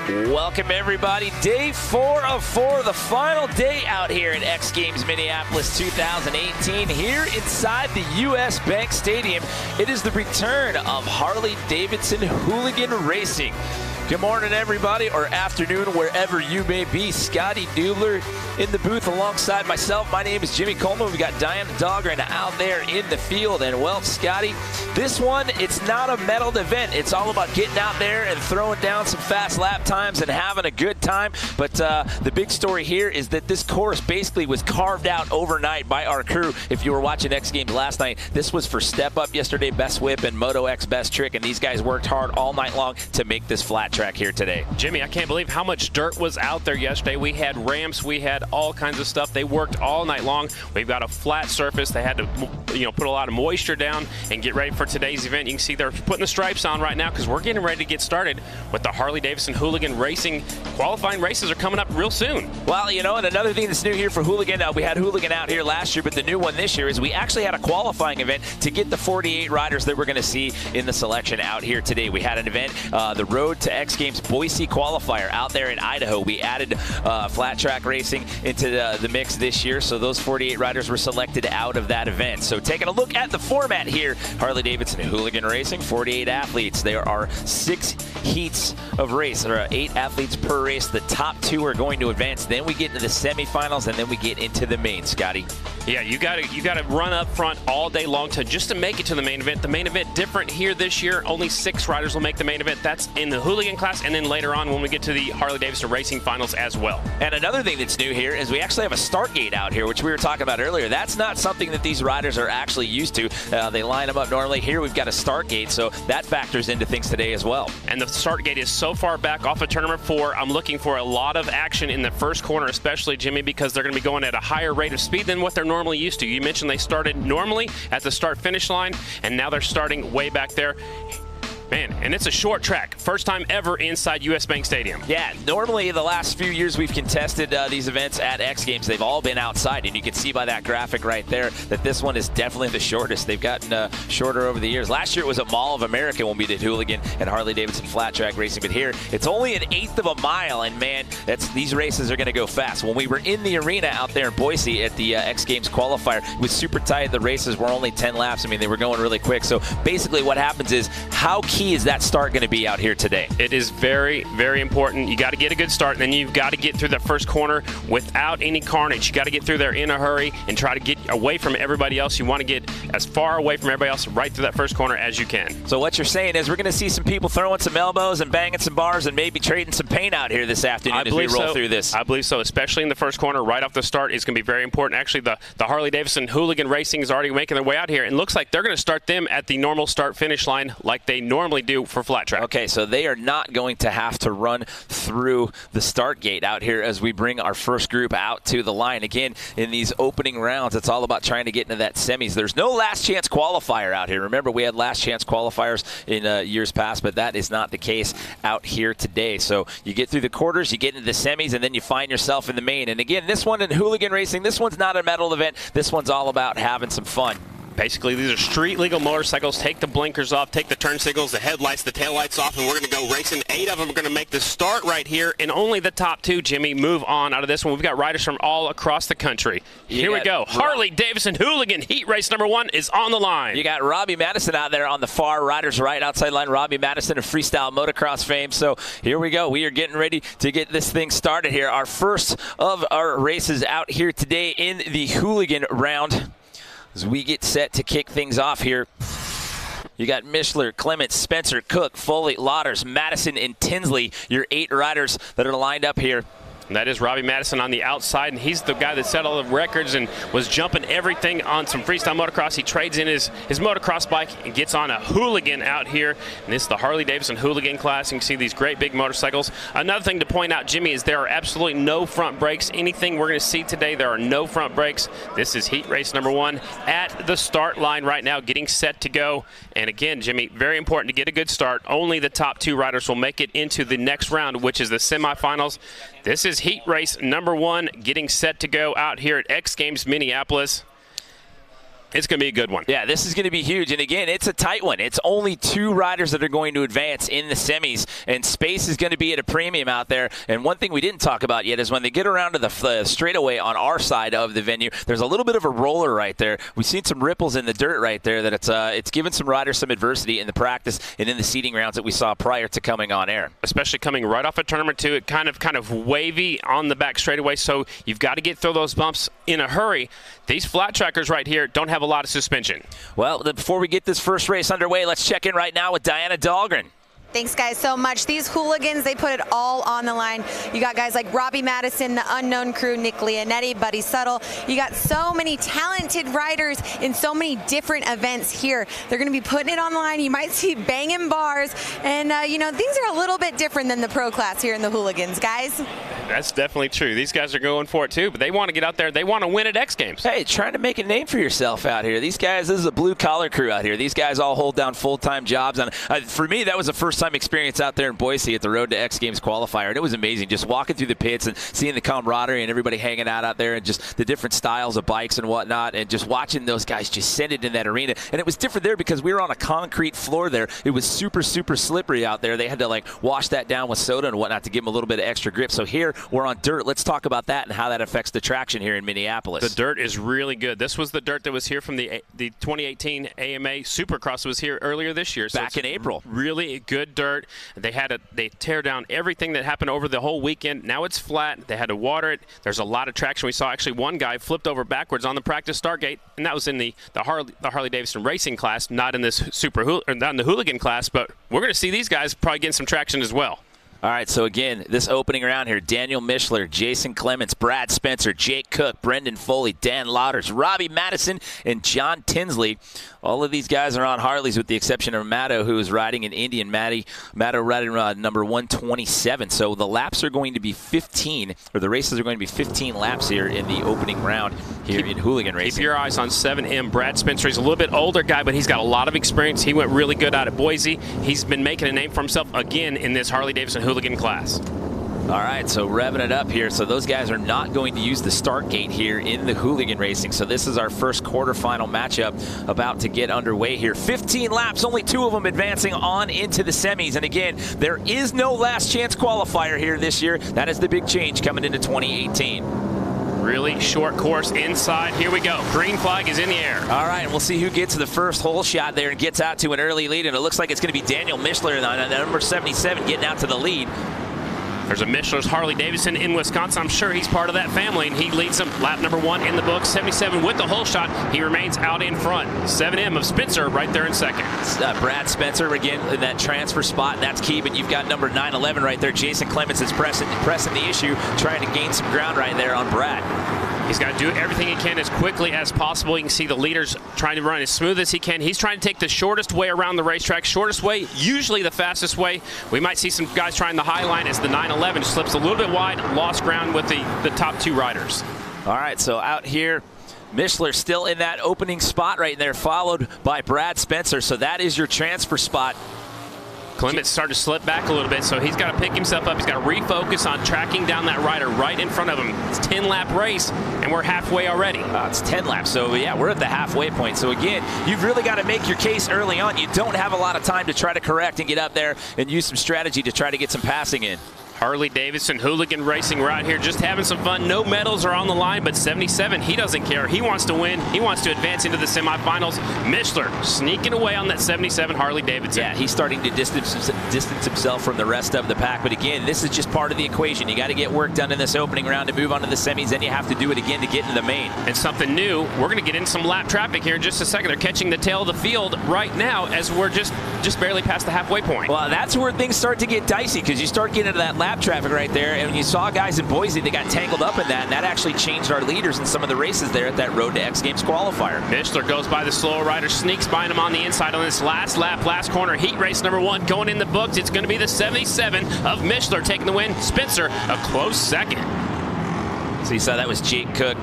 Welcome everybody, day 4 of 4, the final day out here at X Games Minneapolis 2018. Here inside the US Bank Stadium, it is the return of Harley-Davidson Hooligan Racing. Good morning everybody, or afternoon wherever you may be. Scotty Dubler in the booth alongside myself. My name is Jimmy Coleman. We got Diana Dahlgren out there in the field. And well, Scotty, this one, it's not a medaled event. It's all about getting out there and throwing down some fast lap times and having a good time. But the big story here is that this course basically was carved out overnight by our crew. If you were watching X Games last night, this was for Step Up yesterday, Best Whip, and Moto X Best Trick. And these guys worked hard all night long to make this flat track here today. Jimmy, I can't believe how much dirt was out there yesterday. We had ramps, we had all kinds of stuff. They worked all night long. We've got a flat surface. They had to, put a lot of moisture down and get ready for today's event. You can see they're putting the stripes on right now because we're getting ready to get started with the Harley-Davidson Hooligan Racing. Qualifying races are coming up real soon. Well, and another thing that's new here for Hooligan, we had Hooligan out here last year, but the new one this year is we actually had a qualifying event to get the 48 riders that we're going to see in the selection out here today. We had an event, the Road to X Games Boise qualifier out there in Idaho. We added flat track racing into the mix this year, so those 48 riders were selected out of that event. So taking a look at the format here, Harley-Davidson Hooligan Racing, 48 athletes. There are 6 heats of race. There are 8 athletes per race. The top 2 are going to advance. Then we get into the semifinals, and then we get into the main, Scotty. Yeah, you got to run up front all day long just to make it to the main event. The main event different here this year. Only 6 riders will make the main event. That's in the Hooligan class, and then later on when we get to the Harley-Davidson Racing Finals as well. And another thing that's new here is we actually have a start gate out here, which we were talking about earlier. That's not something that these riders are actually used to. They line them up normally. Here we've got a start gate, so that factors into things today as well. And the start gate is so far back off of turn number 4. I'm looking for a lot of action in the first corner, especially, Jimmy, because they're going to be going at a higher rate of speed than what they're normally used to. You mentioned they started normally at the start-finish line, and now they're starting way back there. Man, and it's a short track. First time ever inside US Bank Stadium. Yeah, normally the last few years we've contested these events at X Games. They've all been outside, and you can see by that graphic right there that this one is definitely the shortest. They've gotten shorter over the years. Last year it was at Mall of America when we did Hooligan and Harley-Davidson flat track racing, but here it's only an 1/8 of a mile, and man, these races are going to go fast. When we were in the arena out there in Boise at the X Games qualifier, it was super tight. The races were only 10 laps. I mean, they were going really quick. So basically what happens is, how key is that start going to be out here today? It is very, very important. You got to get a good start, and then you've got to get through the first corner without any carnage. You got to get through there in a hurry and try to get away from everybody else. You want to get as far away from everybody else right through that first corner as you can. So what you're saying is we're going to see some people throwing some elbows and banging some bars and maybe trading some paint out here this afternoon as we roll through this. I believe so, especially in the first corner right off the start is going to be very important. Actually, the Harley-Davidson Hooligan Racing is already making their way out here, and looks like they're going to start them at the normal start-finish line like they normally do for flat track. Okay, so they are not going to have to run through the start gate out here as we bring our first group out to the line. Again, in these opening rounds, it's all about trying to get into that semis. There's no last chance qualifier out here. Remember, we had last chance qualifiers in years past, but that is not the case out here today. So you get through the quarters, you get into the semis, and then you find yourself in the main. And again, this one in Hooligan Racing, this one's not a medal event. This one's all about having some fun. Basically, these are street legal motorcycles. Take the blinkers off, take the turn signals, the headlights, the taillights off, and we're going to go racing. 8 of them are going to make the start right here, and only the top 2, Jimmy, move on out of this one. We've got riders from all across the country. Here we go. Harley-Davidson Hooligan Heat Race number 1 is on the line. You got Robbie Madison out there on the far riders right outside line. Robbie Madison of freestyle motocross fame. So here we go. We are getting ready to get this thing started here. Our first of our races out here today in the Hooligan round. As we get set to kick things off here, you got Mishler, Clements, Spencer, Cook, Foley, Lauders, Madison, and Tinsley, your 8 riders that are lined up here. And that is Robbie Madison on the outside, and he's the guy that set all the records and was jumping everything on some freestyle motocross. He trades in his motocross bike and gets on a Hooligan out here. And this is the Harley-Davidson Hooligan class. You can see these great big motorcycles. Another thing to point out, Jimmy, is there are absolutely no front brakes. Anything we're going to see today, there are no front brakes. This is heat race number 1 at the start line right now, getting set to go. And again, Jimmy, very important to get a good start. Only the top 2 riders will make it into the next round, which is the semifinals. This is heat race number 1, getting set to go out here at X Games Minneapolis. It's going to be a good one. Yeah, this is going to be huge. And again, it's a tight one. It's only 2 riders that are going to advance in the semis, and space is going to be at a premium out there. And one thing we didn't talk about yet is when they get around to the straightaway on our side of the venue, there's a little bit of a roller right there. We've seen some ripples in the dirt right there that it's given some riders some adversity in the practice and in the seeding rounds that we saw prior to coming on air. Especially coming right off of tournament 2, it kind of wavy on the back straightaway, so you've got to get through those bumps in a hurry. These flat trackers right here don't have a lot of suspension. Well, before we get this first race underway, let's check in right now with Diana Dahlgren. Thanks, guys, so much. These hooligans, they put it all on the line. You got guys like Robbie Madison, the Unknown Crew, Nick Leonetti, Buddy Settle. You got so many talented riders in so many different events here. They're going to be putting it on the line. You might see banging bars. And, you know, things are a little bit different than the pro class here in the hooligans, guys. That's definitely true. These guys are going for it, too, but they want to get out there. They want to win at X Games. Hey, trying to make a name for yourself out here. These guys, this is a blue-collar crew out here. These guys all hold down full-time jobs. And for me, that was a first-time experience out there in Boise at the Road to X Games qualifier. And it was amazing just walking through the pits and seeing the camaraderie and everybody hanging out there and just the different styles of bikes and whatnot, and just watching those guys just send it in that arena. And it was different there because we were on a concrete floor there. It was super, super slippery out there. They had to, like, wash that down with soda and whatnot to give them a little bit of extra grip. So here we're on dirt. Let's talk about that and how that affects the traction here in Minneapolis. The dirt is really good. This was the dirt that was here from the 2018 AMA Supercross that was here earlier this year. So back in April. Really good dirt. They tear down everything that happened over the whole weekend. Now it's flat. They had to water it. There's a lot of traction. We saw actually one guy flipped over backwards on the practice start gate, and that was in the Harley-Davidson racing class, not in this not in the hooligan class. But we're going to see these guys probably getting some traction as well. All right, so again, this opening round here, Daniel Mishler, Jason Clements, Brad Spencer, Jake Cook, Brendan Foley, Dan Lauders, Robbie Madison, and John Tinsley. All of these guys are on Harleys with the exception of Matto, who is riding an Indian. Matto riding number 127. So the laps are going to be 15, or the races are going to be 15 laps here in the opening round here in hooligan racing. Keep your eyes on 7M. Brad Spencer, he's a little bit older guy, but he's got a lot of experience. He went really good out at Boise. He's been making a name for himself again in this Harley-Davidson hooligan class. All right, so revving it up here. So those guys are not going to use the start gate here in the hooligan racing. So this is our first quarterfinal matchup about to get underway here. 15 laps, only 2 of them advancing on into the semis. And again, there is no last chance qualifier here this year. That is the big change coming into 2018. Really short course inside. Here we go. Green flag is in the air. All right, and we'll see who gets the first hole shot there and gets out to an early lead. And it looks like it's going to be Daniel Mishler, number 77, getting out to the lead. There's a Mishler's Harley-Davidson in Wisconsin. I'm sure he's part of that family, and he leads them. Lap number 1 in the book. 77 with the hole shot. He remains out in front. 7M of Spencer right there in second. Brad Spencer again in that transfer spot. That's key, but you've got number 911 right there. Jason Clements is pressing the issue, trying to gain some ground right there on Brad. He's got to do everything he can as quickly as possible. You can see the leaders trying to run as smooth as he can. He's trying to take the shortest way around the racetrack. Shortest way, usually the fastest way. We might see some guys trying the high line as the 911 slips a little bit wide, lost ground with the top 2 riders. All right, so out here, Mishler still in that opening spot right there, followed by Brad Spencer. So that is your transfer spot. Clements started to slip back a little bit, so he's got to pick himself up. He's got to refocus on tracking down that rider right in front of him. It's a 10-lap race, and we're halfway already. It's 10 laps, so yeah, we're at the halfway point. So again, you've really got to make your case early on. You don't have a lot of time to try to correct and get up there and use some strategy to try to get some passing in. Harley-Davidson Hooligan Racing. We're out here just having some fun. No medals are on the line, but 77, he doesn't care. He wants to win. He wants to advance into the semifinals. Mishler sneaking away on that 77 Harley-Davidson. Yeah, he's starting to distance himself from the rest of the pack. But again, this is just part of the equation. You got to get work done in this opening round to move on to the semis. Then you have to do it again to get into the main. And something new, we're going to get into some lap traffic here in just a second. They're catching the tail of the field right now as we're just barely past the halfway point. Well, that's where things start to get dicey because you start getting into that lap traffic right there, and you saw guys in Boise that got tangled up in that, and that actually changed our leaders in some of the races there at that Road to X Games qualifier. Mishler goes by the slower rider, sneaks by him on the inside on this last lap, last corner. Heat race number 1 going in the books. It's going to be the 77 of Mishler taking the win. Spencer a close second. So you saw that was Jake Cook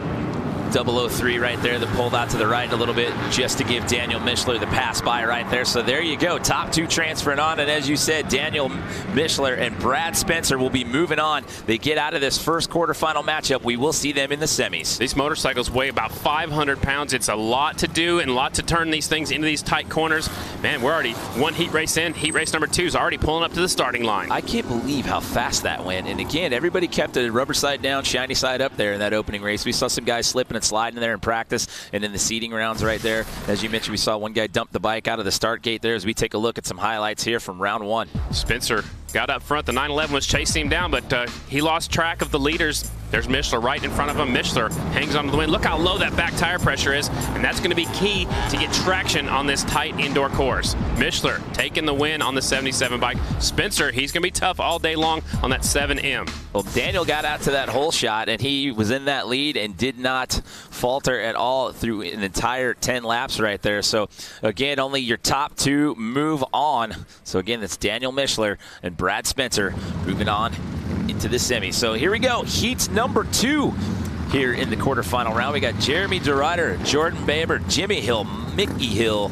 003 right there that pulled out to the right a little bit just to give Daniel Mishler the pass by right there. So there you go. Top two transferring on. And as you said, Daniel Mishler and Brad Spencer will be moving on. They get out of this first quarterfinal matchup. We will see them in the semis. These motorcycles weigh about 500 pounds. It's a lot to do and a lot to turn these things into these tight corners. Man, we're already one heat race in. Heat race number 2 is already pulling up to the starting line. I can't believe how fast that went. And again, everybody kept the rubber side down, shiny side up there in that opening race. We saw some guys slipping and sliding there in practice and in the seeding rounds right there. As you mentioned, we saw one guy dump the bike out of the start gate there as we take a look at some highlights here from round 1. Spencer got up front. The 911 was chasing him down, but he lost track of the leaders. There's Mishler right in front of him. Mishler hangs onto the win. Look how low that back tire pressure is, and that's going to be key to get traction on this tight indoor course. Mishler taking the win on the 77 bike. Spencer, he's going to be tough all day long on that 7M. Well, Daniel got out to that hole shot, and he was in that lead and did not falter at all through an entire 10 laps right there. So, again, only your top 2 move on. So, again, that's Daniel Mishler and Brad Spencer moving on into the semi. So here we go. Heat number 2 here in the quarterfinal round. We got Jeremy DeRuyter, Jordan Baber, Jimmy Hill, Mikey Hill,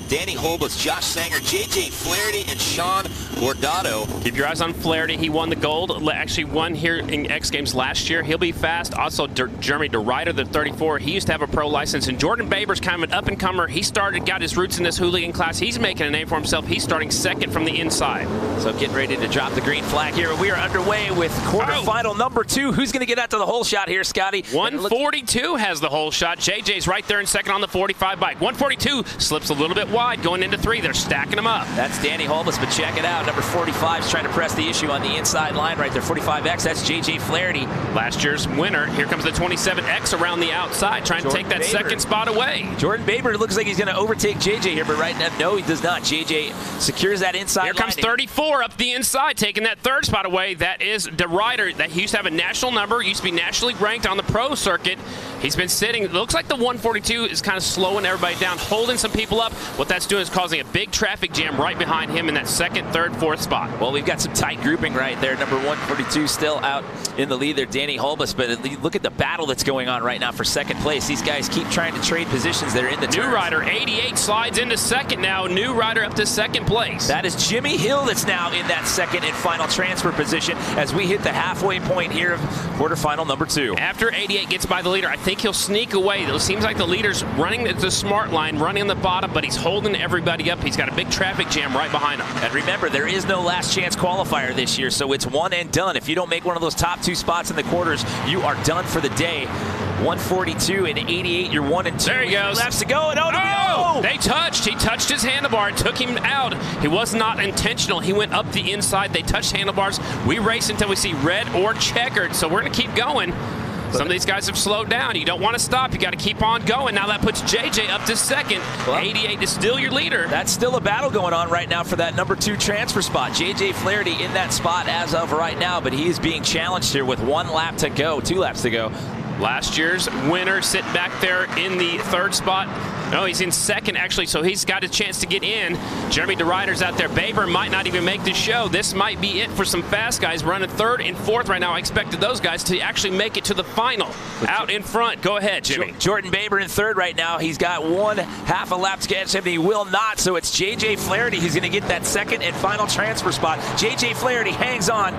Danny Holbus, Josh Sanger, JJ Flaherty, and Sean Bordato. Keep your eyes on Flaherty. He won the gold. Actually won here in X Games last year. He'll be fast. Also, Jeremy DeRuyter, the 34. He used to have a pro license. And Jordan Baber's kind of an up-and-comer. He got his roots in this hooligan class. He's making a name for himself. He's starting second from the inside. So getting ready to drop the green flag here. We are underway with quarterfinal number 2. Who's going to get out to the hole shot here, Scotty? 142 has the hole shot. JJ's right there in second on the 45 bike. 142 slips a little bit wide going into 3. They're stacking them up. That's Danny Holbus, but check it out. Number 45 is trying to press the issue on the inside line right there. 45X, that's JJ Flaherty. Last year's winner. Here comes the 27X around the outside, trying to take that second spot away. Jordan Baber looks like he's going to overtake JJ here, but right now, no, he does not. JJ secures that inside line. Here comes 34 up the inside, taking that third spot away. That is DeRuyter. That he used to have a national number, used to be nationally ranked on the pro circuit. He's been sitting. It looks like the 142 is kind of slowing everybody down, holding some people up. What that's doing is causing a big traffic jam right behind him in that second, third, fourth spot. Well, we've got some tight grouping right there. Number 142 still out in the lead there, Danny Holbus. But look at the battle that's going on right now for second place. These guys keep trying to trade positions there in the turns. New rider, 88, slides into second now. New rider up to second place. That is Jimmy Hill that's now in that second and final transfer position as we hit the halfway point here of quarterfinal number 2. After 88 gets by the leader, I think he'll sneak away. It seems like the leader's running the smart line, running on the bottom, but he's holding everybody up. He's got a big traffic jam right behind him. And remember, there is no last chance qualifier this year, so it's one and done. If you don't make one of those top 2 spots in the quarters, you are done for the day. 142 and 88, you're 1 and 2. There he goes. Laps to go, and they touched. He touched his handlebar. It took him out. He was not intentional. He went up the inside. They touched handlebars. We race until we see red or checkered, so we're going to keep going. Some of these guys have slowed down. You don't want to stop. You got to keep on going. Now that puts JJ up to second. Well, 88 is still your leader. That's still a battle going on right now for that number 2 transfer spot. JJ Flaherty in that spot as of right now, but he is being challenged here with 1 lap to go, 2 laps to go. Last year's winner sitting back there in the third spot. No, he's in second, actually, so he's got a chance to get in. Jeremy DeRuyter's out there. Baber might not even make the show. This might be it for some fast guys running third and fourth right now. I expected those guys to actually make it to the final. Out in front. Go ahead, Jimmy. Jordan Baber in third right now. He's got 1/2 a lap to catch him. He will not, so it's JJ Flaherty. He's going to get that second and final transfer spot. JJ Flaherty hangs on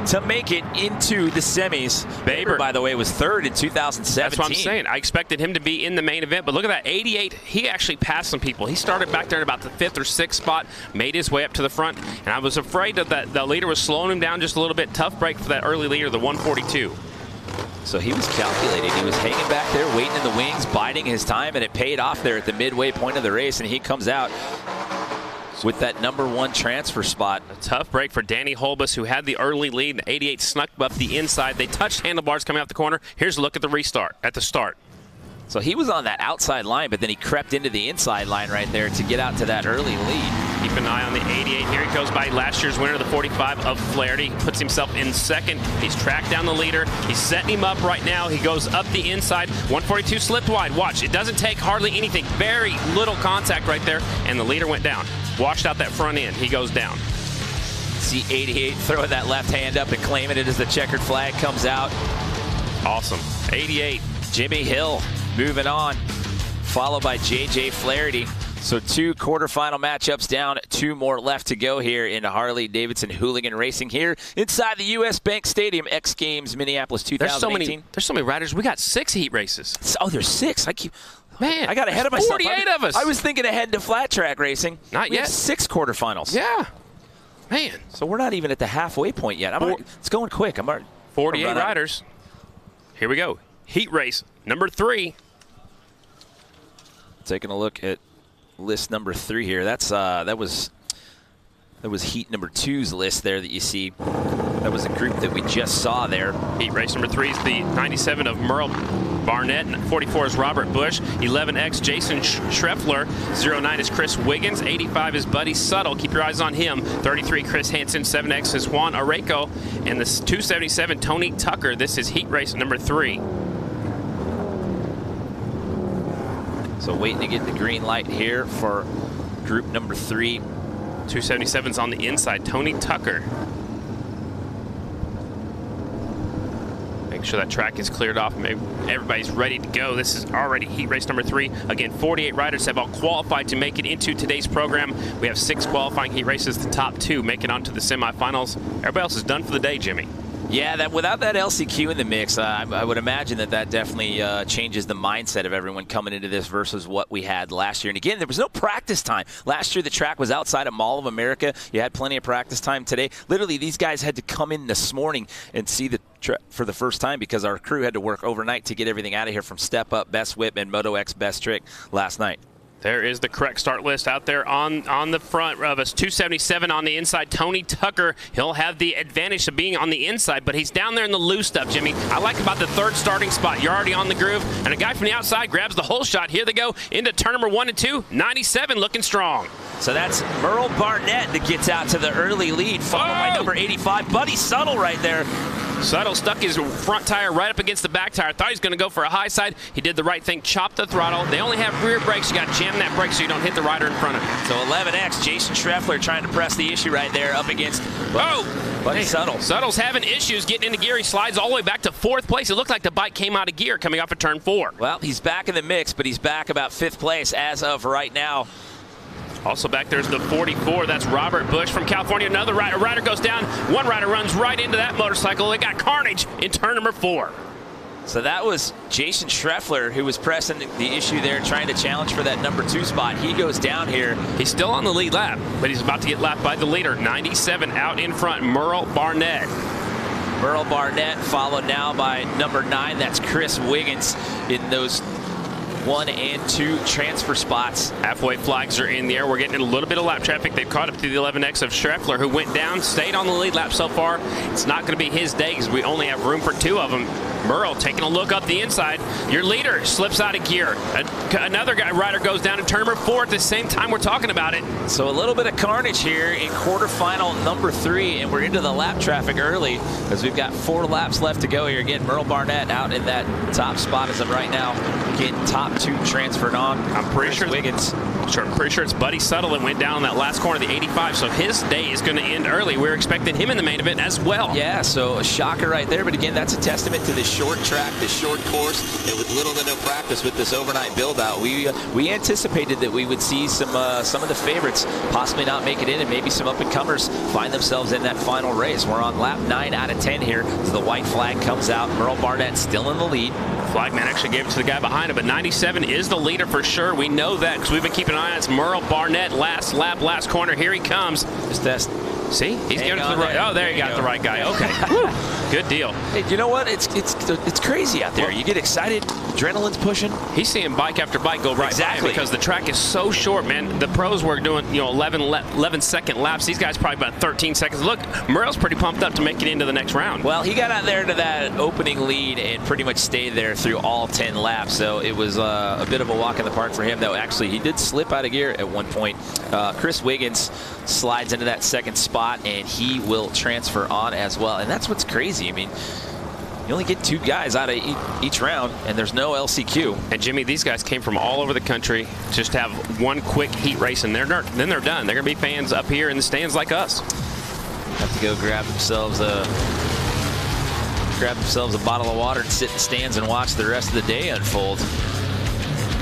to make it into the semis. Baber, by the way, was third in 2017. That's what I'm saying. I expected him to be in the main event, but look at that, 88. He actually passed some people. He started back there in about the 5th or 6th spot, made his way up to the front, and I was afraid that the leader was slowing him down just a little bit. Tough break for that early leader, the 142. So he was calculating. He was hanging back there, waiting in the wings, biding his time, and it paid off there at the midway point of the race, and he comes out with that number 1 transfer spot. A tough break for Danny Holbus, who had the early lead. The 88 snuck up the inside. They touched handlebars coming out the corner. Here's a look at the restart at the start. So he was on that outside line, but then he crept into the inside line right there to get out to that early lead. Keep an eye on the 88. Here he goes by last year's winner, the 45 of Flaherty. Puts himself in second. He's tracked down the leader. He's setting him up right now. He goes up the inside. 142 slipped wide. Watch, it doesn't take hardly anything. Very little contact right there, and the leader went down. Washed out that front end. He goes down. See 88 throwing that left hand up and claiming it as the checkered flag comes out. Awesome. 88. Jimmy Hill moving on, followed by J.J. Flaherty. So 2 quarterfinal matchups down, 2 more left to go here in Harley-Davidson Hooligan Racing here inside the U.S. Bank Stadium, X Games Minneapolis 2018. There's so many riders. We got 6 heat races. Oh, there's 6. Man, I got ahead of myself. 48 of us. I was thinking ahead to flat track racing. Not we yet. Have 6 quarterfinals. Yeah. Man. So we're not even at the halfway point yet. It's going quick. 48 riders. Here we go. Heat race number 3. Taking a look at list number 3 here. That was heat number 2's list there that you see. That was a group that we just saw there. Heat race number 3 is the 97 of Merle Barnett, 44 is Robert Bush, 11X Jason Schreffler, 09 is Chris Wiggins, 85 is Buddy Suttle. Keep your eyes on him. 33 Chris Hansen, 7X is Juan Areco, and the 277 Tony Tucker. This is heat race number 3. So waiting to get the green light here for group number 3. 277's on the inside, Tony Tucker. Make sure that track is cleared off. Maybe everybody's ready to go. This is already heat race number 3. Again, 48 riders have all qualified to make it into today's program. We have 6 qualifying heat races. The top 2 make it onto the semifinals. Everybody else is done for the day, Jimmy. Yeah, without that LCQ in the mix, I would imagine that definitely changes the mindset of everyone coming into this versus what we had last year. And again, there was no practice time. Last year, the track was outside of Mall of America. You had plenty of practice time today. Literally, these guys had to come in this morning and see the track for the first time because our crew had to work overnight to get everything out of here from Step Up, Best Whip, and Moto X Best Trick last night. There is the correct start list out there on the front of us. 277 on the inside. Tony Tucker, he'll have the advantage of being on the inside, but he's down there in the loose stuff, Jimmy. I like about the 3rd starting spot. You're already on the groove, and a guy from the outside grabs the whole shot. Here they go into turn number 1 and 2. 97 looking strong. So that's Merle Barnett that gets out to the early lead, followed by number 85, Buddy Suttle right there. Suttle stuck his front tire right up against the back tire. Thought he was going to go for a high side. He did the right thing, chopped the throttle. They only have rear brakes. You got to jam that brake so you don't hit the rider in front of you. So 11X, Jason Schreffler trying to press the issue right there up against Buddy Suttle. Suttle's having issues getting into gear. He slides all the way back to 4th place. It looked like the bike came out of gear coming off of turn 4. Well, he's back in the mix, but he's back about 5th place as of right now. Also back there's the 44. That's Robert Bush from California. Another rider goes down. One rider runs right into that motorcycle. They got carnage in turn number 4. So that was Jason Schreffler who was pressing the issue there, trying to challenge for that number 2 spot. He goes down here. He's still on the lead lap, but he's about to get lapped by the leader. 97 out in front, Merle Barnett. Merle Barnett followed now by number 9. That's Chris Wiggins in those 1 and 2 transfer spots. Halfway flags are in the air. We're getting a little bit of lap traffic. They've caught up to the 11X of Schreffler, who went down, stayed on the lead lap so far. It's not going to be his day because we only have room for 2 of them. Merle taking a look up the inside. Your leader slips out of gear. Another rider goes down in turn number 4 at the same time we're talking about it. So a little bit of carnage here in quarterfinal number 3, and we're into the lap traffic early as we've got 4 laps left to go here. Again, Merle Barnett out in that top spot as of right now, getting top 2 transferred on. I'm pretty sure Wiggins. I'm pretty sure it's Buddy Suttle that went down in that last corner of the 85, so his day is going to end early. We're expecting him in the main event as well. Yeah, so a shocker right there, but again, that's a testament to this short track, this short course, and with little to no practice with this overnight build-out. We anticipated that we would see some of the favorites possibly not make it in, and maybe some up-and-comers find themselves in that final race. We're on lap 9 out of 10 here as the white flag comes out. Merle Barnett still in the lead. Flagman actually gave it to the guy behind him, but 97 is the leader for sure. We know that because we've been keeping an eye on it. It's Merle Barnett, last lap, last corner. Here he comes. Just test. See? He's getting to the right. Oh, there you got the right guy. Okay. Good deal. Hey, you know what? It's crazy out there. You get excited. Adrenaline's pushing. He's seeing bike after bike go right by him because the track is so short, man. The pros were doing 11-second laps. These guys probably about 13 seconds. Look, Merle's pretty pumped up to make it into the next round. Well, he got out there to that opening lead and pretty much stayed there through all 10 laps. So it was a bit of a walk in the park for him, though. Actually, he did slip out of gear at one point. Chris Wiggins slides into that 2nd spot, and he will transfer on as well. And that's what's crazy. I mean, you only get 2 guys out of each round, and there's no LCQ. And Jimmy, these guys came from all over the country just to have one quick heat race, and then they're done. They're going to be fans up here in the stands like us. Have to go grab themselves a grab themselves a bottle of water and sit in the stands and watch the rest of the day unfold.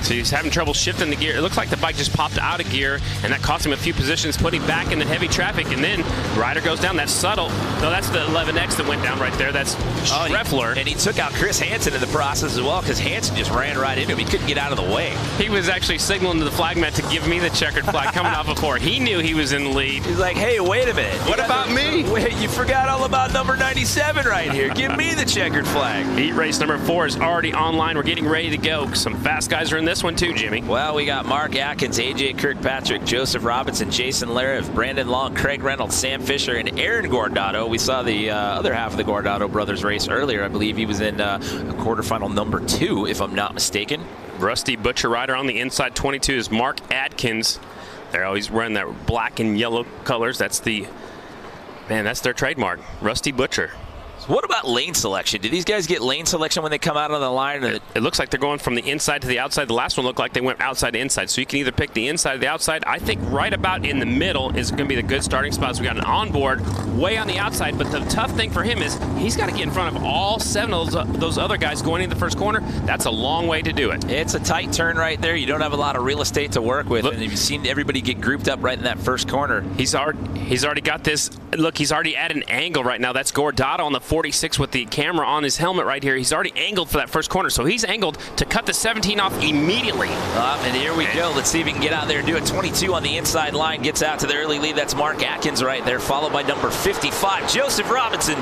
So he's having trouble shifting the gear. It looks like the bike just popped out of gear, and that cost him a few positions, putting back in the heavy traffic. And then the rider goes down. That's subtle. No, that's the 11X that went down right there. That's Schreffler. And he took out Chris Hansen in the process as well, because Hansen just ran right into him. He couldn't get out of the way. He was actually signaling to the flag mat to give me the checkered flag coming off of 4. He knew he was in the lead. He's like, hey, wait a minute. What about me? Wait, you forgot all about number 97 right here. Give me the checkered flag. Heat race number 4 is already online. We're getting ready to go. Some fast guys are in this one too, Jimmy. Well, we got Mark Atkins, AJ Kirkpatrick, Joseph Robinson, Jason Lariv, Brandon Long, Craig Reynolds, Sam Fisher, and Aaron Guardado. We saw the other half of the Guardado brothers race earlier. I believe he was in quarterfinal number 2, if I'm not mistaken. Rusty Butcher rider on the inside 22 is Mark Atkins. They're always wearing that black and yellow colors. That's that's their trademark, Rusty Butcher. What about lane selection? Do these guys get lane selection when they come out on the line? It looks like they're going from the inside to the outside. The last one looked like they went outside to inside. So you can either pick the inside or the outside. I think right about in the middle is going to be the good starting spots. We got an onboard way on the outside, but the tough thing for him is he's got to get in front of all 7 of those other guys going into the first corner. That's a long way to do it. It's a tight turn right there. You don't have a lot of real estate to work with. Look, and you've seen everybody get grouped up right in that first corner. He's already got this. Look, he's already at an angle right now. That's Guardado on the 46 with the camera on his helmet right here. He's already angled for that first corner, so he's angled to cut the 17 off immediately. And here we go. Let's see if he can get out there and do it. 22 on the inside line, gets out to the early lead. That's Mark Atkins right there, followed by number 55, Joseph Robinson.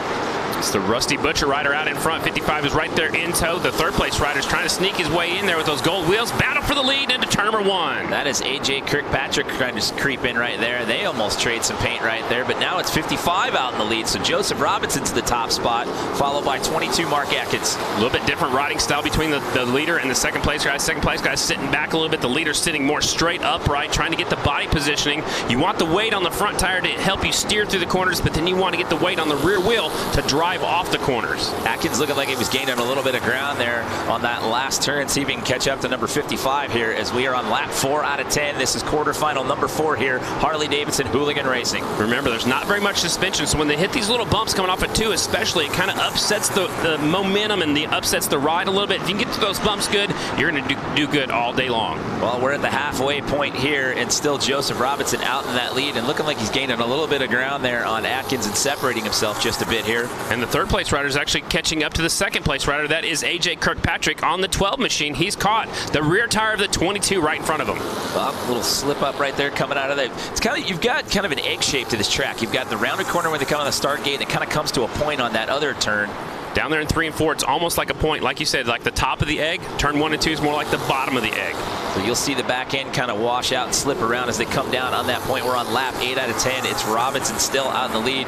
It's the Rusty Butcher rider out in front. 55 is right there in tow. The third place rider's trying to sneak his way in there with those gold wheels. Battle for the lead into turn number 1. That is AJ Kirkpatrick trying to creep in right there. They almost trade some paint right there, but now it's 55 out in the lead. So Joseph Robinson's the top spot, followed by 22 Mark Atkins. A little bit different riding style between the leader and the second place guy. Second place guy's sitting back a little bit. The leader's sitting more straight upright, trying to get the body positioning. You want the weight on the front tire to help you steer through the corners, but then you want to get the weight on the rear wheel to drive off the corners. Atkins looking like he was gaining a little bit of ground there on that last turn. See if he can catch up to number 55 here as we are on lap 4 out of 10. This is quarterfinal number 4 here, Harley-Davidson Hooligan Racing. Remember, there's not very much suspension, so when they hit these little bumps coming off at 2 especially, it kind of upsets the momentum and upsets the ride a little bit. If you can get to those bumps good, you're going to do good all day long. Well, we're at the halfway point here, and still Joseph Robinson out in that lead and looking like he's gaining a little bit of ground there on Atkins and separating himself just a bit here. And the third place rider is actually catching up to the second place rider. That is AJ Kirkpatrick on the 12 machine. He's caught the rear tire of the 22 right in front of him. Well, a little slip up right there coming out of there. It's kind of, you've got kind of an egg shape to this track. You've got the rounded corner when they come on the start gate, and it kind of comes to a point on that other turn. Down there in 3 and 4, it's almost like a point, like you said, like the top of the egg. Turn 1 and 2 is more like the bottom of the egg. So you'll see the back end kind of wash out and slip around as they come down on that point. We're on lap 8 out of 10. It's Robinson still out in the lead.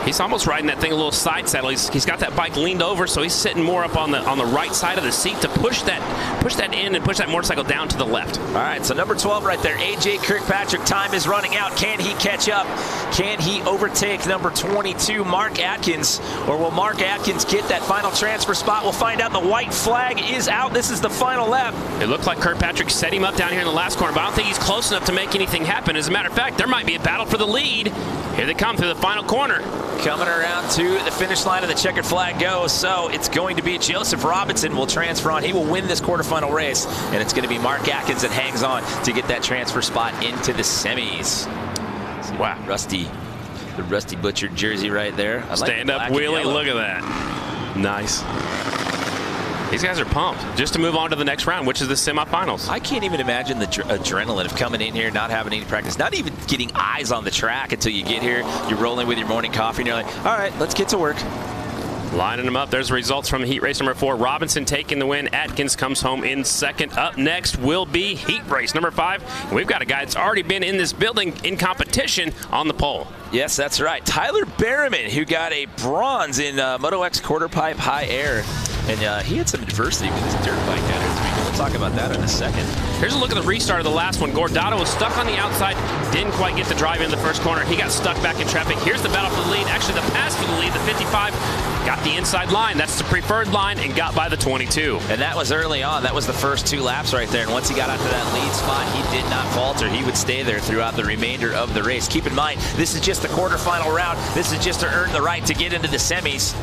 He's almost riding that thing a little side saddle. He's got that bike leaned over, so he's sitting more up on the right side of the seat to push that in and push that motorcycle down to the left. All right, so number 12 right there, AJ Kirkpatrick. Time is running out. Can he catch up? Can he overtake number 22, Mark Atkins? Or will Mark Atkins get that final transfer spot? We'll find out. The white flag is out. This is the final lap. It looked like Kirkpatrick set him up down here in the last corner, but I don't think he's close enough to make anything happen. As a matter of fact, there might be a battle for the lead. Here they come through the final corner. Coming around to the finish line of the checkered flag goes, so it's going to be Joseph Robinson will transfer on. He will win this quarterfinal race, and it's going to be Mark Atkins that hangs on to get that transfer spot into the semis. Wow. The Rusty Butcher jersey right there. Stand up wheelie, look at that. Nice. These guys are pumped just to move on to the next round, which is the semifinals. I can't even imagine the adrenaline of coming in here, not having any practice, not even getting eyes on the track until you get here. You're rolling with your morning coffee, and you're like, all right, let's get to work. Lining them up. There's the results from heat race number 4. Robinson taking the win. Atkins comes home in second. Up next will be heat race number 5. And we've got a guy that's already been in this building in competition on the pole. Yes, that's right. Tyler Berriman, who got a bronze in Moto X quarter pipe high air. And he had some adversity with his dirt bike down here this weekend. We'll talk about that in a second. Here's a look at the restart of the last one. Guardado was stuck on the outside, didn't quite get the drive in the first corner. He got stuck back in traffic. Here's the battle for the lead. Actually, the pass for the lead, the 55. got the inside line. That's the preferred line, and got by the 22. And that was early on. That was the first 2 laps right there. And once he got out to that lead spot, he did not falter. He would stay there throughout the remainder of the race. Keep in mind, this is just the quarterfinal round. This is just to earn the right to get into the semis.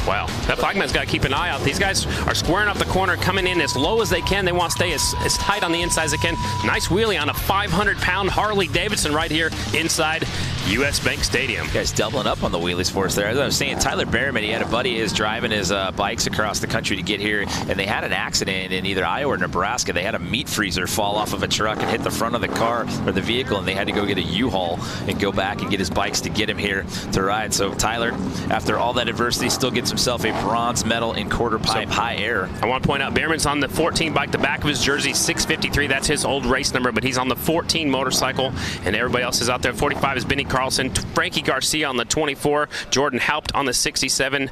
Wow, that flagman's got to keep an eye out. These guys are squaring up the corner, coming in as low as they can. They want to stay as tight on the inside as they can. Nice wheelie on a 500-pound Harley-Davidson right here inside U.S. Bank Stadium. Guys doubling up on the wheelies for us there. As I was saying, Tyler Behrman, he had a buddy of his driving his bikes across the country to get here, and they had an accident in either Iowa or Nebraska. They had a meat freezer fall off of a truck and hit the front of the car or the vehicle, and they had to go get a U-Haul and go back and get his bikes to get him here to ride. So Tyler, after all that adversity, still gets himself a bronze medal in quarter pipe high air. I want to point out Behrman's on the 14 bike. The back of his jersey, 653. That's his old race number, but he's on the 14 motorcycle, and everybody else is out there. 45 is Benny Carlson. Frankie Garcia on the 24. Jordan Haupt on the 67.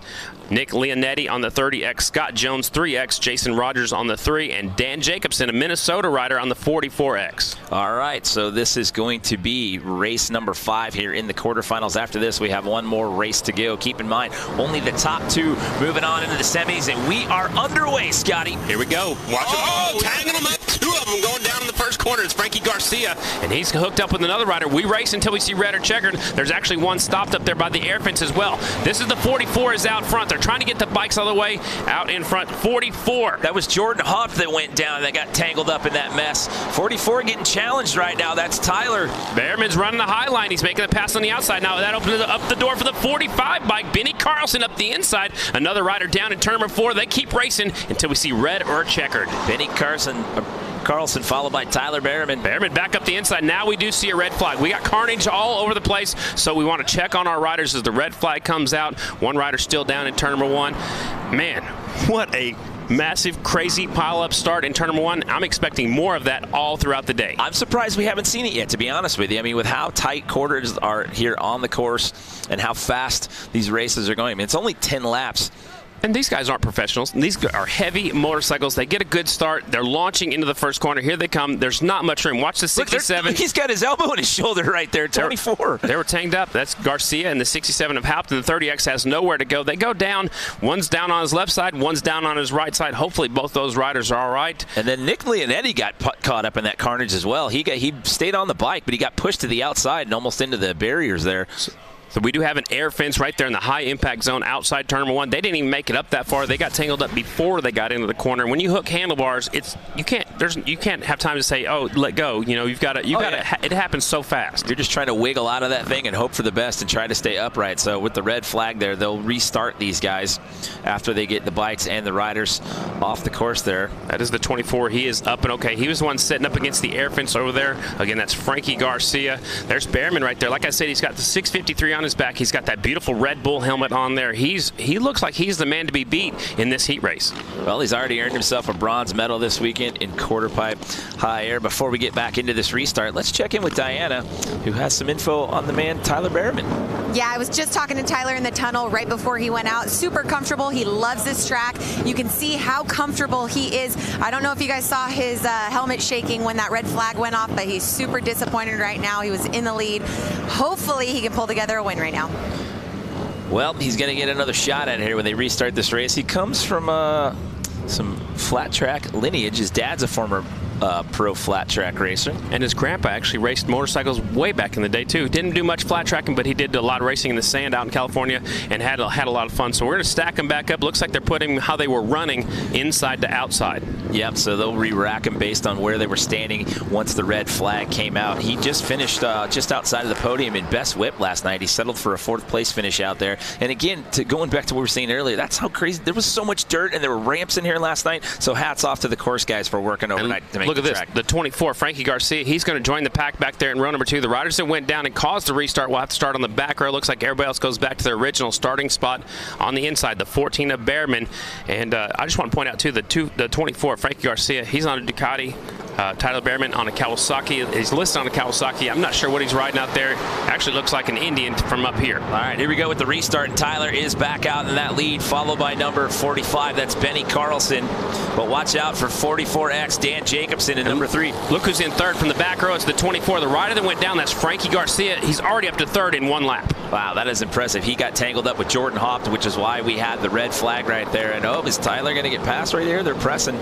Nick Leonetti on the 30X. Scott Jones 3X. Jason Rogers on the 3. And Dan Jacobson, a Minnesota rider, on the 44X. All right, so this is going to be race number 5 here in the quarterfinals. After this, we have one more race to go. Keep in mind, only the top 2 moving on into the semis, and we are underway, Scotty. Here we go. Watch it. Oh, tagging them up. 2 of them going down in the first corner. It's Frankie Garcia, and he's hooked up with another rider. We race until we see red or checkered. There's actually one stopped up there by the air fence as well. This is the 44 is out front. They're trying to get the bikes all the way out in front. 44. That was Jordan Huff that went down and that got tangled up in that mess. 44 getting challenged right now. That's Tyler. Behrman's running the high line. He's making a pass on the outside. Now that opens up the door for the 45 bike. Benny Carlson up the inside. Another rider down in turn number 4. They keep racing until we see red or checkered. Benny Carlson followed by Tyler Behrman. Behrman back up the inside. Now we do see a red flag. We got carnage all over the place, so we want to check on our riders as the red flag comes out. One rider still down in turn number 1. Man, what a massive, crazy pile-up start in turn number 1. I'm expecting more of that all throughout the day. I'm surprised we haven't seen it yet, to be honest with you. I mean, with how tight quarters are here on the course and how fast these races are going. I mean, it's only 10 laps. And these guys aren't professionals. These are heavy motorcycles. They get a good start. They're launching into the first corner. Here they come. There's not much room. Watch the 67. Look, he's got his elbow in his shoulder right there, 24. They were tanked up. That's Garcia, and the 67 of Haupt, and the 30X has nowhere to go. They go down. One's down on his left side. One's down on his right side. Hopefully both those riders are all right. And then Nick Leonetti got caught up in that carnage as well. He stayed on the bike, but he got pushed to the outside and almost into the barriers there. So we do have an air fence right there in the high impact zone outside turn number 1. They didn't even make it up that far. They got tangled up before they got into the corner. When you hook handlebars, you can't have time to say, oh, let go. You know, it happens so fast. You're just trying to wiggle out of that thing and hope for the best and try to stay upright. So with the red flag there, they'll restart these guys after they get the bikes and the riders off the course there. That is the 24. He is up and okay. He was the one sitting up against the air fence over there. Again, that's Frankie Garcia. There's Behrman right there. Like I said, he's got the 653 on his back. He's got that beautiful Red Bull helmet on there. He looks like he's the man to be beat in this heat race. Well, he's already earned himself a bronze medal this weekend in quarter pipe high air. Before we get back into this restart, let's check in with Diana, who has some info on the man Tyler Behrman. Yeah, I was just talking to Tyler in the tunnel right before he went out. Super comfortable. He loves this track. You can see how comfortable he is. I don't know if you guys saw his helmet shaking when that red flag went off, but he's super disappointed right now. He was in the lead. Hopefully he can pull together a win right now. Well, he's going to get another shot at it here when they restart this race. He comes from some flat track lineage. His dad's a former pro flat track racer. And his grandpa actually raced motorcycles way back in the day too. Didn't do much flat tracking, but he did a lot of racing in the sand out in California and had a lot of fun. So we're going to stack them back up. Looks like they're putting how they were running inside to outside. Yep, so they'll re-rack them based on where they were standing once the red flag came out. He just finished just outside of the podium in best whip last night. He settled for a 4th place finish out there. And again, going back to what we were saying earlier, that's how crazy. There was so much dirt and there were ramps in here last night. So hats off to the course guys for working overnight to make look the at track. This, the 24, Frankie Garcia, he's going to join the pack back there in row number 2. The riders that went down and caused the restart will have to start on the back row. Looks like everybody else goes back to their original starting spot on the inside, the 14 of Behrman. And I just want to point out, too, the 24, Frankie Garcia, he's on a Ducati. Tyler Behrman on a Kawasaki. He's listed on a Kawasaki. I'm not sure what he's riding out there. Actually looks like an Indian from up here. All right, here we go with the restart. And Tyler is back out in that lead, followed by number 45. That's Benny Carlson. But watch out for 44X, Dan Jacobson in number 3. Look who's in 3rd from the back row. It's the 24. The rider that went down, that's Frankie Garcia. He's already up to 3rd in 1 lap. Wow, that is impressive. He got tangled up with Jordan Hopt, which is why we had the red flag right there. And oh, is Tyler going to get past right here? They're pressing.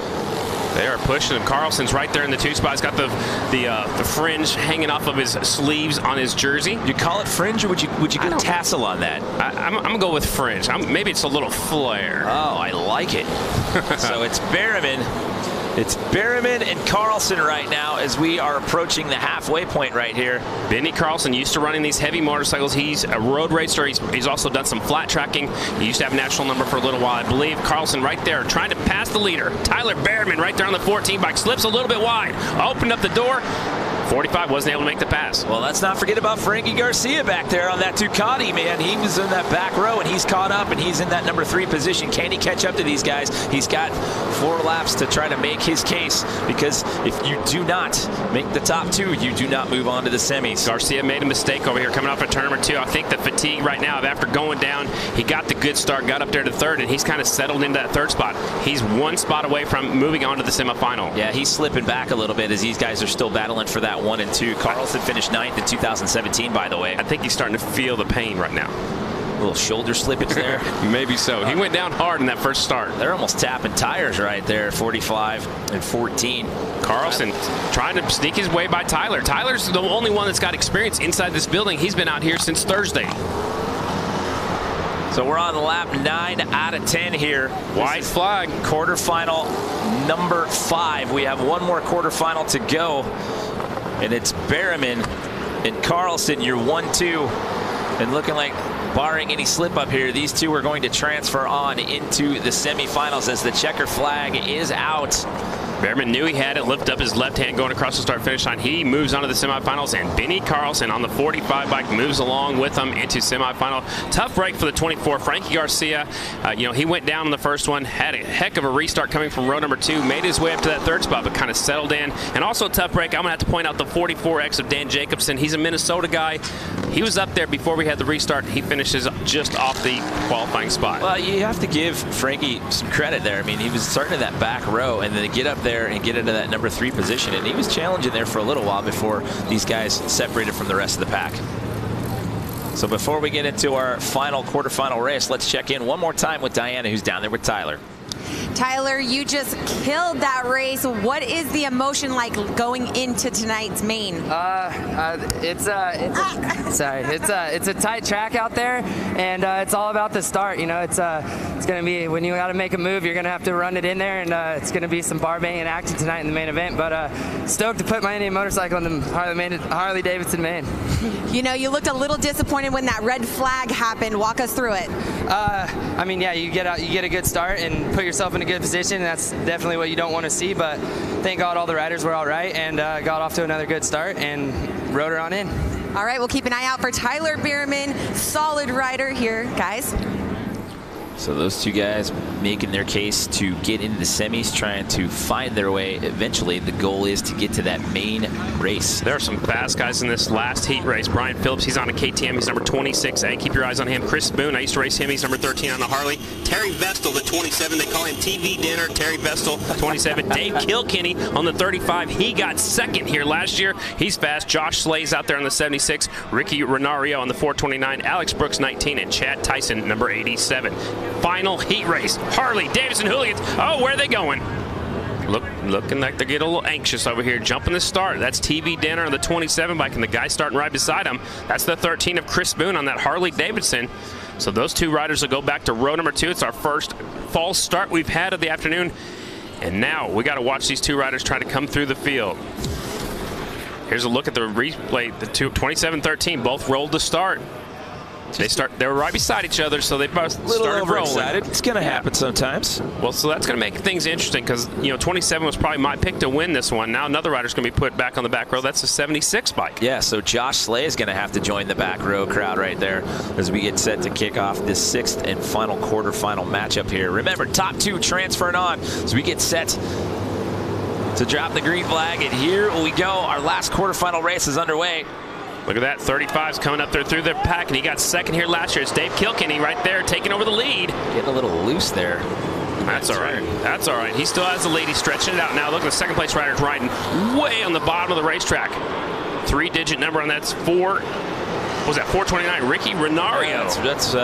They are pushing him. Carlson's right there in the 2 spot. He's got the fringe hanging off of his sleeves on his jersey. You call it fringe, or would you go tassel on that? I'm gonna go with fringe. Maybe it's a little flare. Oh, I like it. So it's Berriman. It's Berriman and Carlson right now as we are approaching the halfway point right here. Benny Carlson used to running these heavy motorcycles. He's a road racer. He's also done some flat tracking. He used to have a national number for a little while, I believe. Carlson right there trying to pass the leader. Tyler Berriman right there on the 14 bike. Slips a little bit wide. Opened up the door. 45 wasn't able to make the pass. Well, let's not forget about Frankie Garcia back there on that Ducati, man. He was in that back row, and he's caught up, and he's in that number 3 position. Can he catch up to these guys? He's got 4 laps to try to make his case, because if you do not make the top 2, you do not move on to the semis. Garcia made a mistake over here coming off of turn number 2. I think the fatigue right now, after going down, he got the good start, got up there to 3rd, and he's kind of settled into that 3rd spot. He's 1 spot away from moving on to the semifinal. Yeah, he's slipping back a little bit as these guys are still battling for that 1 and 2. Carlson finished 9th in 2017, by the way. I think he's starting to feel the pain right now. A little shoulder slippage there. Maybe so. He went down hard in that first start. They're almost tapping tires right there, 45 and 14. Carlson trying to sneak his way by Tyler. Tyler's the only one that's got experience inside this building. He's been out here since Thursday. So we're on lap 9 out of 10 here. White flag. Quarterfinal number 5. We have one more quarterfinal to go. And it's Berriman and Carlson, your 1-2. And looking like, barring any slip up here, these two are going to transfer on into the semifinals as the checker flag is out. Berriman knew he had it, lift up his left hand going across the start-finish line. He moves on to the semifinals, and Benny Carlson on the 45 bike moves along with him into semifinal. Tough break for the 24. Frankie Garcia, he went down in the first one, had a heck of a restart coming from row number 2, made his way up to that 3rd spot, but kind of settled in. And also a tough break, I'm going to have to point out the 44X of Dan Jacobson. He's a Minnesota guy. He was up there before we had the restart. He finishes just off the qualifying spot. Well, you have to give Frankie some credit there. I mean, he was starting in that back row, and then to get up there and get into that number 3 position, and he was challenging there for a little while before these guys separated from the rest of the pack. So before we get into our final quarterfinal race, let's check in one more time with Diana, who's down there with Tyler. Tyler, you just killed that race. What is the emotion like going into tonight's main? It's a tight track out there, and it's all about the start. It's going to be, when you got to make a move, you're going to have to run it in there, and it's going to be some bar banging action tonight in the main event. But stoked to put my Indian motorcycle in the Harley-Davidson main. You looked a little disappointed when that red flag happened. Walk us through it. I mean, yeah, you get a good start and put yourself in a good position. That's definitely what you don't want to see, but thank God all the riders were all right and got off to another good start and rode her on in. All right, we'll keep an eye out for Tyler Berriman. Solid rider here, guys. So those two guys making their case to get into the semis, trying to find their way. Eventually, the goal is to get to that main race. There are some fast guys in this last heat race. Brian Phillips, he's on a KTM. He's number 26A. Keep your eyes on him. Chris Boone, I used to race him. He's number 13 on the Harley. Terry Vestal, the 27. They call him TV Dinner. Terry Vestal, 27. Dave Kilkenny on the 35. He got 2nd here last year. He's fast. Josh Slay's out there on the 76. Ricky Renario on the 429. Alex Brooks, 19. And Chad Tyson, number 87. Final heat race. Harley-Davidson Hooligans. Oh, where are they going? Looking like they're getting a little anxious over here. Jumping the start. That's TV Dinner on the 27 bike, and the guy starting right beside him. That's the 13 of Chris Boone on that Harley-Davidson. So those two riders will go back to row number 2. It's our first false start we've had of the afternoon. And now we got to watch these two riders try to come through the field. Here's a look at the replay. The 27-13 both rolled to start. They were right beside each other, so they both started rolling. It's going to happen sometimes. Well, so that's going to make things interesting because, 27 was probably my pick to win this one. Now another rider's going to be put back on the back row. That's a 76 bike. Yeah, so Josh Slay is going to have to join the back row crowd right there as we get set to kick off this 6th and final quarterfinal matchup here. Remember, top 2 transferring on as we get set to drop the green flag. And here we go. Our last quarterfinal race is underway. Look at that, 35's coming up there through the pack, and he got 2nd here last year. It's Dave Kilkenny right there taking over the lead. Getting a little loose there. That's all right. That's all right. He still has the lead. He's stretching it out now. Look at the 2nd place rider's riding way on the bottom of the racetrack. 3-digit number on that's 4. was that 429? Ricky Renario. Yeah, that's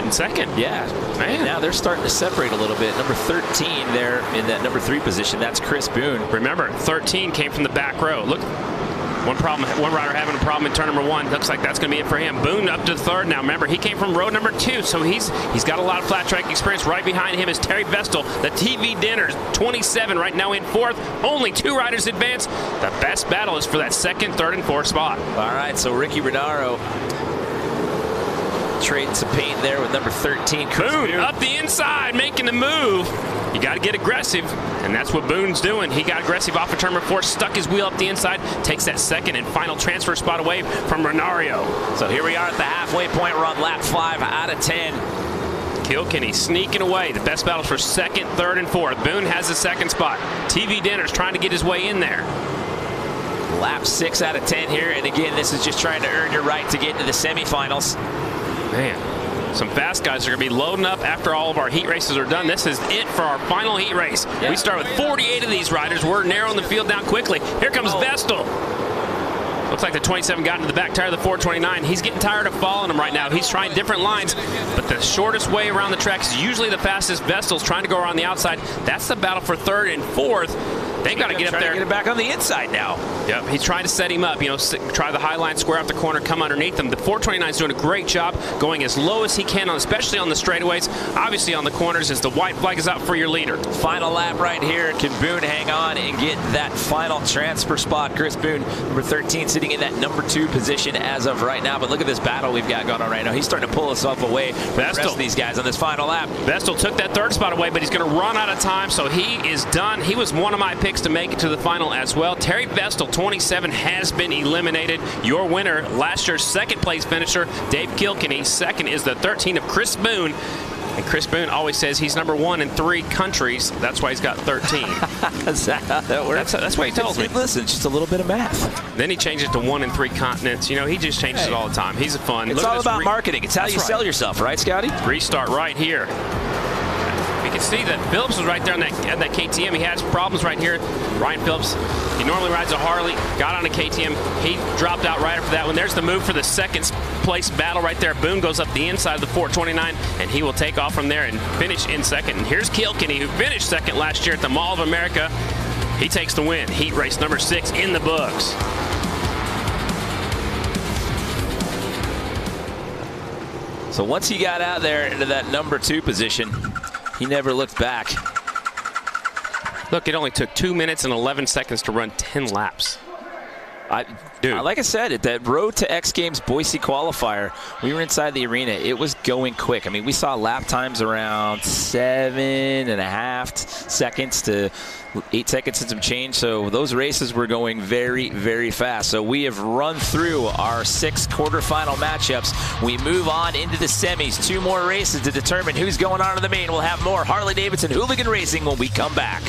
in second. Yeah. Man. Now they're starting to separate a little bit. Number 13 there in that number 3 position. That's Chris Boone. Remember, 13 came from the back row. Look, one rider having a problem in turn number 1. Looks like that's going to be it for him. Boone up to 3rd now. Remember, he came from row number 2, so he's got a lot of flat track experience. Right behind him is Terry Vestal, the TV Dinners, 27 right now in 4th. Only 2 riders advance. The best battle is for that 2nd, 3rd, and 4th spot. All right, so Ricky Renaro trading some paint there with number 13. Boone up the inside, making the move. You got to get aggressive, and that's what Boone's doing. He got aggressive off of turn number 4, stuck his wheel up the inside, takes that 2nd and final transfer spot away from Renario. So here we are at the halfway point. We're on lap 5 out of 10. Kilkenny sneaking away. The best battles for 2nd, 3rd, and 4th. Boone has the 2nd spot. TV Dinners trying to get his way in there. Lap 6 out of 10 here, and again, this is just trying to earn your right to get into the semifinals. Man, some fast guys are going to be loading up after all of our heat races are done. This is it for our final heat race. Yeah. We start with 48 of these riders. We're narrowing the field down quickly. Here comes Vestal. Looks like the 27 got into the back tire of the 429. He's getting tired of following him right now. He's trying different lines, but the shortest way around the track is usually the fastest. Vestal's trying to go around the outside. That's the battle for 3rd and 4th. They've got to get up there. Get it back on the inside now. Yep, he's trying to set him up. You know, try the high line, square off the corner, come underneath him. The 429 is doing a great job going as low as he can, especially on the straightaways. Obviously on the corners as the white flag is out for your leader. Final lap right here. Can Boone hang on and get that final transfer spot? Chris Boone, number 13, sitting in that number 2 position as of right now. But look at this battle we've got going on right now. He's starting to pull himself away from the rest of these guys on this final lap. Vestal took that 3rd spot away, but he's going to run out of time, so he is done. He was one of my picks to make it to the final as well. Terry Vestal, 27, has been eliminated. Your winner, last year's 2nd place finisher, Dave Kilkenny. 2nd is the 13 of Chris Boone. And Chris Boone always says he's number 1 in 3 countries. That's why he's got 13. Is that how that works? That's what he tells me. Listen, just a little bit of math. Then he changes to 1 in 3 continents. You know, he just changes it all the time. He's a fun. It's all about marketing. It's how you sell yourself, right, Scotty? Restart right here. You can see that Phillips was right there on that KTM. He has problems right here. Ryan Phillips, he normally rides a Harley, got on a KTM. He dropped out right after that one. There's the move for the 2nd place battle right there. Boone goes up the inside of the 429, and he will take off from there and finish in 2nd. And here's Kilkenny, who finished 2nd last year at the Mall of America. He takes the win. Heat race number 6 in the books. So once he got out there into that number 2 position, he never looked back. Look, it only took 2 minutes and 11 seconds to run 10 laps. Like I said, at that Road to X Games Boise qualifier, we were inside the arena. It was going quick. I mean, we saw lap times around 7.5 seconds to 8 seconds and some change. So those races were going very, very fast. So we have run through our 6 quarterfinal matchups. We move on into the semis. 2 more races to determine who's going on to the main. We'll have more Harley-Davidson Hooligan Racing when we come back.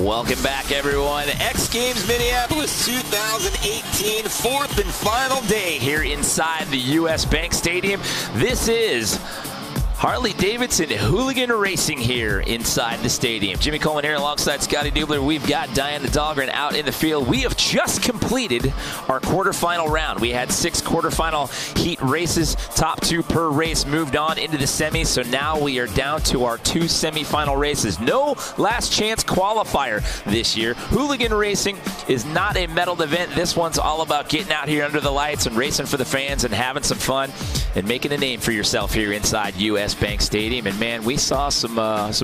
Welcome back, everyone. X Games Minneapolis 2018, fourth and final day here inside the U.S. Bank Stadium. This is Harley-Davidson Hooligan Racing here inside the stadium. Jimmy Coleman here alongside Scotty Dubler. We've got Diana Dahlgren out in the field. We have just completed our quarterfinal round. We had 6 quarterfinal heat races. Top 2 per race moved on into the semis. So now we are down to our 2 semifinal races. No last chance qualifier this year. Hooligan Racing is not a medaled event. This one's all about getting out here under the lights and racing for the fans and having some fun and making a name for yourself here inside U.S. Bank Stadium. And man, we saw some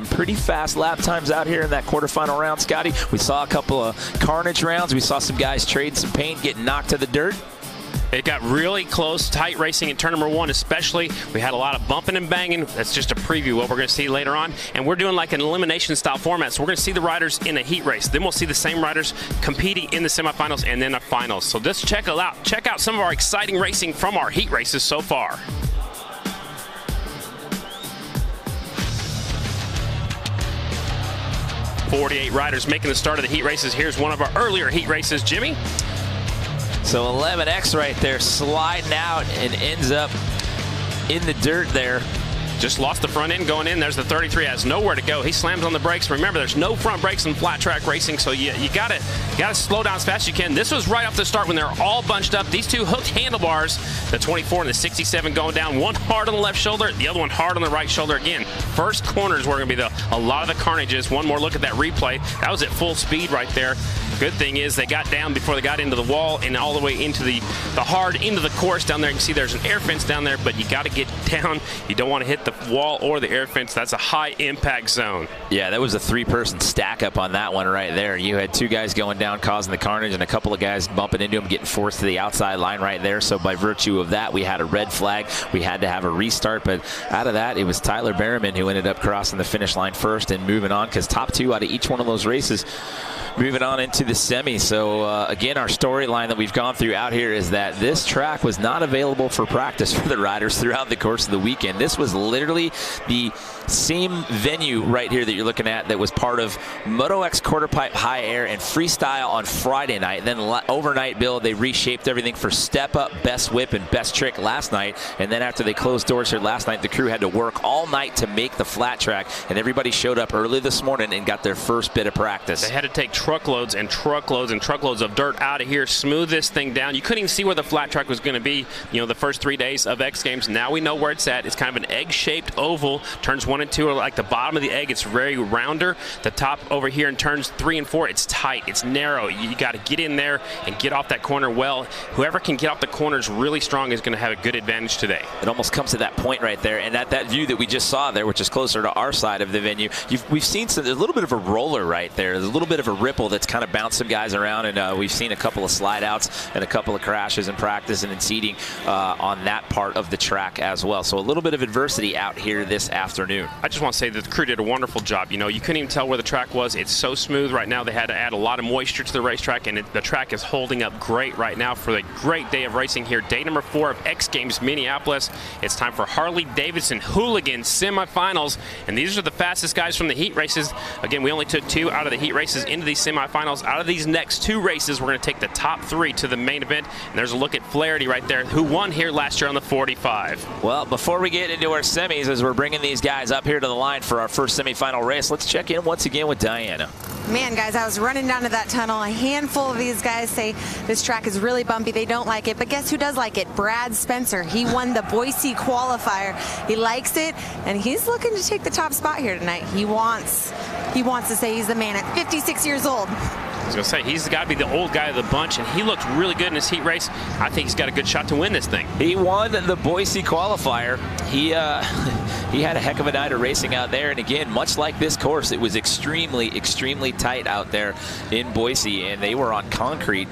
pretty fast lap times out here in that quarterfinal round, Scotty. We saw a couple of carnage rounds. We saw some guys trade some paint, getting knocked to the dirt. It got really close, tight racing in turn number 1 especially. We had a lot of bumping and banging. That's just a preview of what we're going to see later on. And we're doing like an elimination style format. So we're going to see the riders in a heat race. Then we'll see the same riders competing in the semifinals and then the finals. So just check it out. Check out some of our exciting racing from our heat races so far. .48 riders making the start of the heat races. Here's one of our earlier heat races, Jimmy. So 11X right there sliding out and ends up in the dirt there. Just lost the front end going in. There's the 33, has nowhere to go. He slams on the brakes. Remember, there's no front brakes in flat track racing, so you gotta slow down as fast as you can. This was right off the start when they're all bunched up. These two hooked handlebars, the 24 and the 67 going down. One hard on the left shoulder, the other one hard on the right shoulder again. First corners were going to be a lot of the carnages. One more look at that replay. That was at full speed right there. Good thing is they got down before they got into the wall and all the way into the hard into the course down there. You can see there's an air fence down there, but you got to get down. You don't want to hit the wall or the air fence. That's a high impact zone. Yeah, that was a 3-person stack up on that one right there. You had 2 guys going down causing the carnage and a couple of guys bumping into him, getting forced to the outside line right there. So by virtue of that, we had a red flag. We had to have a restart, but out of that, it was Tyler Berriman who ended up crossing the finish line first and moving on, because top 2 out of each one of those races moving on into the semi. So again, our storyline that we've gone through out here is that this track was not available for practice for the riders throughout the course of the weekend. This was literally the same venue right here that you're looking at that was part of Moto X Quarter Pipe High Air and Freestyle on Friday night. Then overnight build, they reshaped everything for Step Up, Best Whip, and Best Trick last night. And then after they closed doors here last night, the crew had to work all night to make the flat track, and everybody showed up early this morning and got their first bit of practice. They had to take truckloads and truckloads and truckloads of dirt out of here, smooth this thing down. You couldn't even see where the flat track was going to be, you know, the first 3 days of X Games. Now we know where it's at. It's kind of an egg-shaped oval. Turns 1 and 2 are like the bottom of the egg. It's very rounder. The top over here in turns 3 and 4, it's tight. It's narrow. You got to get in there and get off that corner well. Whoever can get off the corners really strong is going to have a good advantage today. It almost comes to that point right there, and at that view that we just saw there, which is closer to our side of the venue, we've seen a little bit of a roller right there. There's a little bit of a ripple that's kind of bouncing guys around, and we've seen a couple of slide outs and a couple of crashes in practice and in seating on that part of the track as well. So a little bit of adversity out here this afternoon. I just want to say that the crew did a wonderful job. You know, you couldn't even tell where the track was. It's so smooth right now. They had to add a lot of moisture to the racetrack, and the track is holding up great right now for the great day of racing here. Day number 4 of X Games Minneapolis. It's time for Harley-Davidson Hooligan semifinals, and these are the fastest guys from the heat races. Again, we only took 2 out of the heat races into these semifinals. Out of these next 2 races, we're going to take the top 3 to the main event, and there's a look at Flaherty right there, who won here last year on the 45. Well, before we get into our semis, as we're bringing these guys up here to the line for our first semifinal race, let's check in once again with Diana. Man, guys, I was running down to that tunnel. A handful of these guys say this track is really bumpy. They don't like it. But guess who does like it? Brad Spencer. He won the Boise qualifier. He likes it, and he's looking to take the top spot here tonight. He wants to say he's the man at 56 years old. I was going to say, he's got to be the old guy of the bunch, and he looked really good in his heat race. I think he's got a good shot to win this thing. He won the Boise qualifier. He had a heck of a night of racing out there, and again, much like this course, it was extremely, extremely tight out there in Boise, and they were on concrete.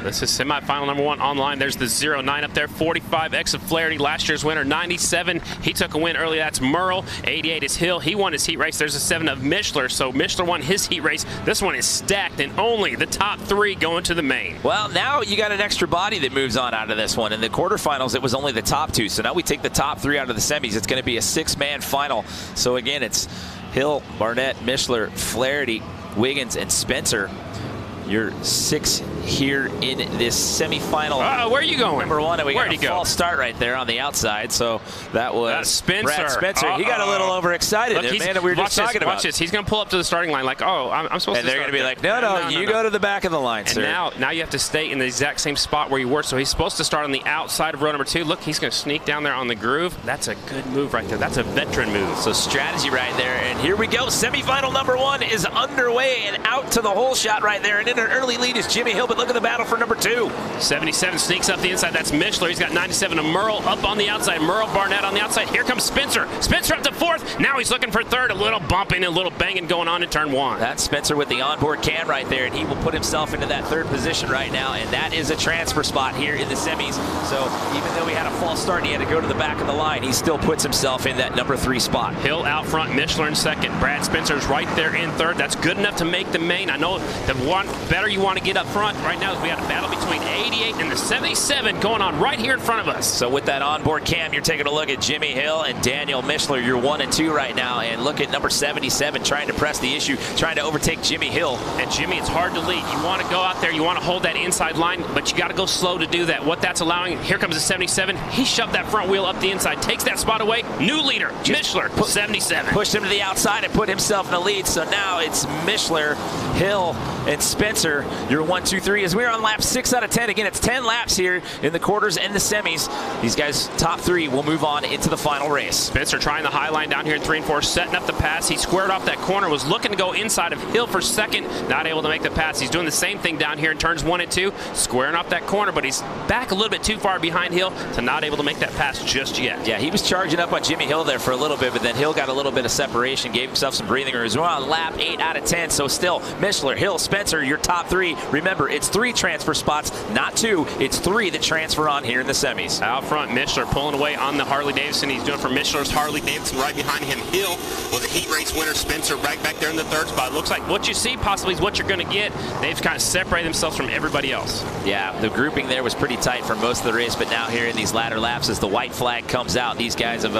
This is semifinal number 1 online. There's the 09 up there. 45X of Flaherty, last year's winner. 97, he took a win early. That's Merle. 88 is Hill. He won his heat race. There's a 7 of Mishler. So Mishler won his heat race. This one is stacked, and only the top 3 going to the main. Well, now you got an extra body that moves on out of this one. In the quarterfinals, it was only the top 2. So now we take the top 3 out of the semis. It's going to be a 6-man final. So again, it's Hill, Barnett, Mishler, Flaherty, Wiggins, and Spencer. Your 6 here in this semifinal. Where are you going? Number 1, and we got a false start right there on the outside. So that was Spencer. Brad Spencer. He got a little overexcited. Look, Man, we were just talking about. Watch this. He's going to pull up to the starting line like, I'm supposed to. And they're going to be like, no, you go to the back of the line, sir. And now you have to stay in the exact same spot where you were. So he's supposed to start on the outside of row number 2. Look, he's going to sneak down there on the groove. That's a good move right there. That's a veteran move. So strategy right there. And here we go. Semifinal number 1 is underway, and out to the hole shot right there. And in an early lead is Jimmy Hill, but look at the battle for number 2. 77 sneaks up the inside. That's Mishler. He's got 97 to Merle up on the outside. Merle Barnett on the outside. Here comes Spencer. Spencer up to 4th. Now he's looking for 3rd. A little bumping, a little banging going on in turn 1. That's Spencer with the onboard cam right there, and he will put himself into that 3rd position right now, and that is a transfer spot here in the semis. So even though he had a false start and he had to go to the back of the line, he still puts himself in that number 3 spot. Hill out front, Mishler in 2nd. Brad Spencer's right there in 3rd. That's good enough to make the main. I know the one better you want to get up front right now is we have a battle between 88 and the 77 going on right here in front of us. So with that onboard cam, you're taking a look at Jimmy Hill and Daniel Mishler. You're 1 and 2 right now, and look at number 77 trying to press the issue, trying to overtake Jimmy Hill. And Jimmy, it's hard to lead. You want to go out there, you want to hold that inside line, but you got to go slow to do that. What that's allowing, here comes the 77. He shoved that front wheel up the inside, takes that spot away. New leader, Mishler, 77. Pushed him to the outside and put himself in the lead. So now it's Mishler, Hill, and Spencer. You're 1, 2, 3 as we're on lap 6 out of 10. Again, it's 10 laps here in the quarters and the semis. These guys, top 3, will move on into the final race. Spencer trying the high line down here in 3 and 4, setting up the pass. He squared off that corner, was looking to go inside of Hill for 2nd, not able to make the pass. He's doing the same thing down here in turns 1 and 2, squaring off that corner, but he's back a little bit too far behind Hill to not able to make that pass just yet. Yeah, he was charging up on Jimmy Hill there for a little bit, but then Hill got a little bit of separation, gave himself some breathing room. We're on lap 8 out of 10, so still Mishler, Hill, Spencer, your top 3. Remember, it's 3 transfer spots, not 2. It's 3 that transfer on here in the semis. Out front, Mishler pulling away on the Harley-Davidson. He's doing for Mishler's Harley-Davidson. Right behind him, Hill was a heat race winner. Spencer right back there in the 3rd spot. Looks like what you see possibly is what you're going to get. They've kind of separated themselves from everybody else. Yeah, the grouping there was pretty tight for most of the race, but now here in these latter laps as the white flag comes out, these guys have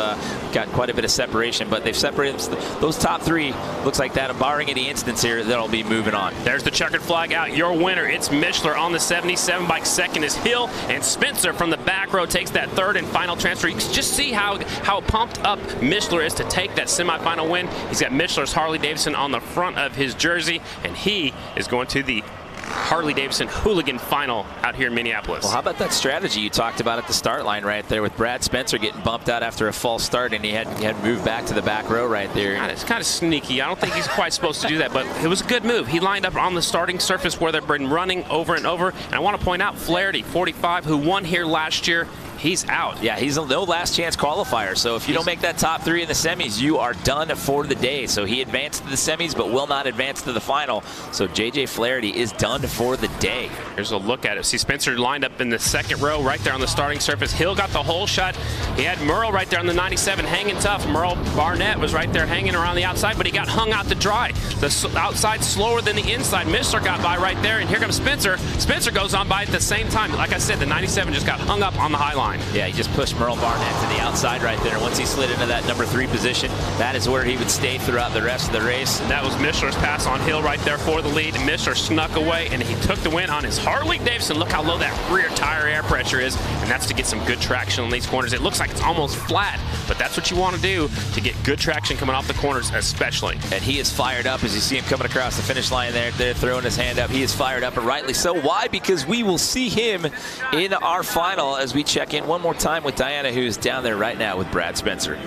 got quite a bit of separation, but they've separated those top 3. Looks like that, barring any instance here, that'll be moving on. There's the checkered flag out. Your winner, it's Mishler on the 77 bike. 2nd is Hill, and Spencer from the back row takes that 3rd and final transfer. You can just see how pumped up Mishler is to take that semifinal win. He's got Mishler's Harley-Davidson on the front of his jersey, and he is going to the Harley-Davidson Hooligan final out here in Minneapolis. Well, how about that strategy you talked about at the start line right there with Brad Spencer getting bumped out after a false start, and he had moved back to the back row right there. It's kind of sneaky. I don't think he's quite supposed to do that, but it was a good move. He lined up on the starting surface where they've been running over and over. And I want to point out Flaherty, 45, who won here last year. He's out. Yeah, he's a no last chance qualifier. So if you don't make that top 3 in the semis, you are done for the day. So he advanced to the semis, but will not advance to the final. So J.J. Flaherty is done for the day. Here's a look at it. See Spencer lined up in the 2nd row right there on the starting surface. Hill got the whole shot. He had Merle right there on the 97 hanging tough. Merle Barnett was right there hanging around the outside, but he got hung out to dry. The outside slower than the inside. Mishler got by right there, and here comes Spencer. Spencer goes on by at the same time. Like I said, the 97 just got hung up on the high line. Yeah, he just pushed Merle Barnett to the outside right there. Once he slid into that number 3 position, that is where he would stay throughout the rest of the race. And that was Mishler's pass on Hill right there for the lead. And Mishler snuck away, and he took the win on his Harley-Davidson. Look how low that rear tire air pressure is, and that's to get some good traction on these corners. It looks like it's almost flat, but that's what you want to do to get good traction coming off the corners especially. And he is fired up as you see him coming across the finish line there. They're throwing his hand up. He is fired up, and rightly so. Why? Because we will see him in our final as we check in one more time with Diana, who's down there right now with Brad Spencer.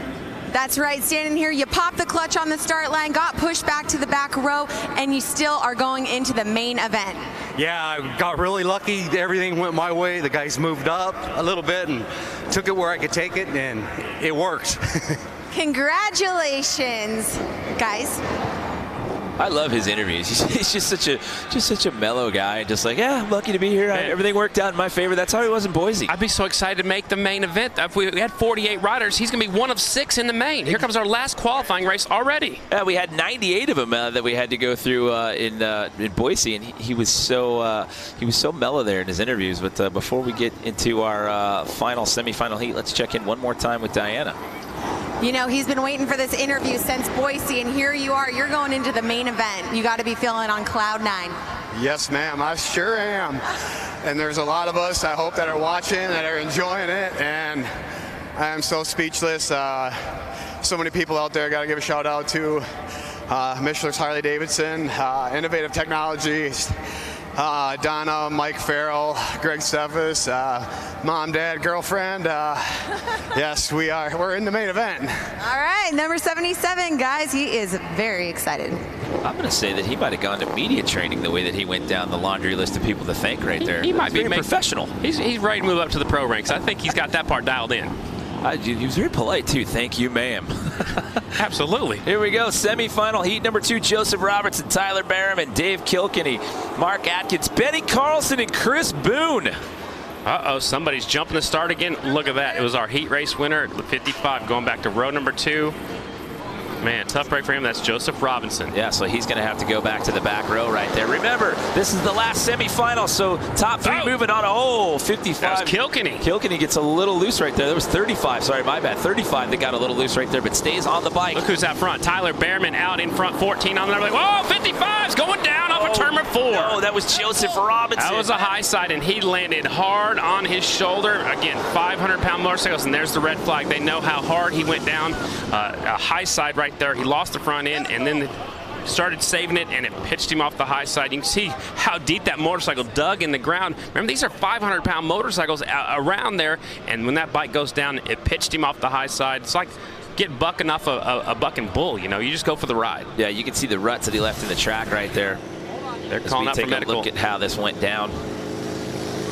That's right, standing here, you pop the clutch on the start line, got pushed back to the back row, and you still are going into the main event. Yeah, I got really lucky. Everything went my way. The guys moved up a little bit and took it where I could take it, and it worked. Congratulations, guys. I love his interviews. He's just such a mellow guy. Just like, yeah, I'm lucky to be here. Everything worked out in my favor. That's how he was in Boise. I'd be so excited to make the main event. If we had 48 riders, he's going to be one of 6 in the main. Here comes our last qualifying race already. Yeah, we had 98 of them that we had to go through in Boise, and he was so mellow there in his interviews. But before we get into our final semifinal heat, let's check in one more time with Diana. You know, he's been waiting for this interview since Boise, and here you are. You're going into the main event. You got to be feeling on cloud 9. Yes, ma'am, I sure am. And there's a lot of us, I hope, that are watching, that are enjoying it, and I am so speechless. So many people out there. Got to give a shout out to Michelin's Harley-Davidson, Innovative Technologies, Donna, Mike Farrell, Greg Steffes, mom, dad, girlfriend. Yes, we're in the main event. All right, number 77, guys. He is very excited. I'm going to say that he might have gone to media training the way that he went down the laundry list of people to thank right there. He might be professional. He's ready to move up to the pro ranks. I think he's got that part dialed in. He was very polite, too. Thank you, ma'am. Absolutely. Here we go. Semifinal heat number 2. Joseph Robertson, Tyler Barham, Dave Kilkenny, Mark Atkins, Benny Carlson, and Chris Boone. Uh-oh, somebody's jumping the start again. Look at that. It was our heat race winner, the 55, going back to row number 2. Man, tough break for him. That's Joseph Robinson. Yeah, so he's going to have to go back to the back row right there. Remember, this is the last semifinal, so top 3 moving on. Oh, 55. That was Kilkenny. Kilkenny gets a little loose right there. That was 35. Sorry, my bad. 35 that got a little loose right there, but stays on the bike. Look who's out front. Tyler Behrman out in front, 14 on there. Like, whoa, 55's going down off of turn 4. No, that was Joseph Robinson. That was a high side, and he landed hard on his shoulder. Again, 500-pound motorcycles, and there's the red flag. They know how hard he went down. A high side right there. He lost the front end, and then started saving it, and it pitched him off the high side. You can see how deep that motorcycle dug in the ground. Remember, these are 500-pound motorcycles around there, and when that bike goes down, it pitched him off the high side. It's like getting bucking off a bucking bull. You know, you just go for the ride. Yeah, you can see the ruts that he left in the track right there. They're calling out for medical. Look at how this went down.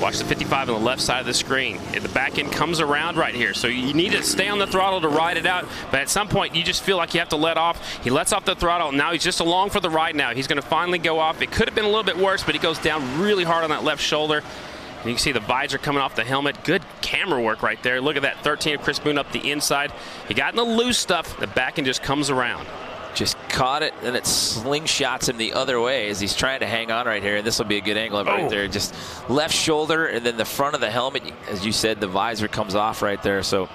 Watch the 55 on the left side of the screen. The back end comes around right here, so you need to stay on the throttle to ride it out, but at some point you just feel like you have to let off. He lets off the throttle, and now he's just along for the ride now. He's going to finally go off. It could have been a little bit worse, but he goes down really hard on that left shoulder. And you can see the visor coming off the helmet. Good camera work right there. Look at that 13 of Chris Boone up the inside. He got in the loose stuff. The back end just comes around. Just caught it, and it slingshots him the other way as he's trying to hang on right here. And this will be a good angle right there. Just left shoulder, and then the front of the helmet, as you said, the visor comes off right there. So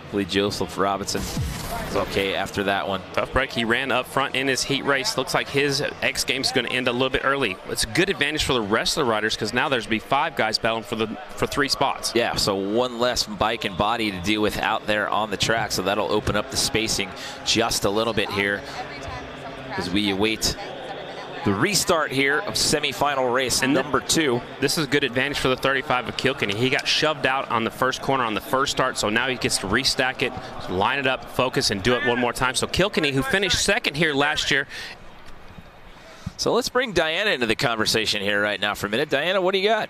hopefully Joseph Robinson is okay after that one. Tough break. He ran up front in his heat race. Looks like his X Games is going to end a little bit early. It's a good advantage for the rest of the riders because now there's going to be 5 guys battling for 3 spots. Yeah, so one less bike and body to deal with out there on the track. So that'll open up the spacing just a little bit here as we await the restart here of semifinal race number 2. This is a good advantage for the 35 of Kilkenny. He got shoved out on the first corner on the first start, so now he gets to restack it, line it up, focus, and do it one more time. So Kilkenny, who finished second here last year. So let's bring Diana into the conversation here right now for a minute. Diana, what do you got?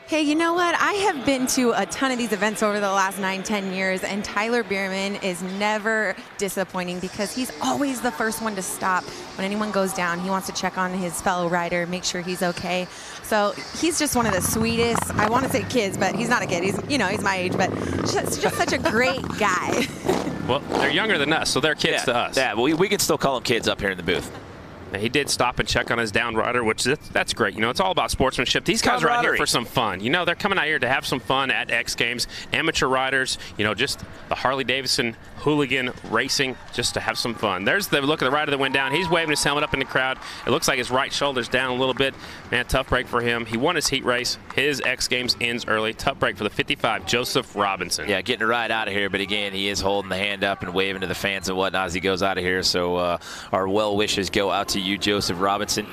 Hey, you know what? I have been to a ton of these events over the last 9-10 years, and Tyler Behrman is never disappointing because he's always the first one to stop. When anyone goes down, he wants to check on his fellow rider, make sure he's okay. So he's just one of the sweetest, I want to say kids, but he's not a kid. He's, you know, he's my age, but just such a great guy. Well, they're younger than us, so they're kids to us. Yeah, well, we can still call them kids up here in the booth. And he did stop and check on his down rider, which that's great. You know, it's all about sportsmanship. These guys are out here for some fun. You know, they're coming out here to have some fun at X Games. Amateur riders, you know, just the Harley-Davidson Hooligan racing, just to have some fun. There's the look of the rider that went down. He's waving his helmet up in the crowd. It looks like his right shoulder's down a little bit. Man, tough break for him. He won his heat race. His X Games ends early. Tough break for the 55, Joseph Robinson. Yeah, getting a ride out of here, but again, he is holding the hand up and waving to the fans and whatnot as he goes out of here. So our well wishes go out to you, Joseph Robinson,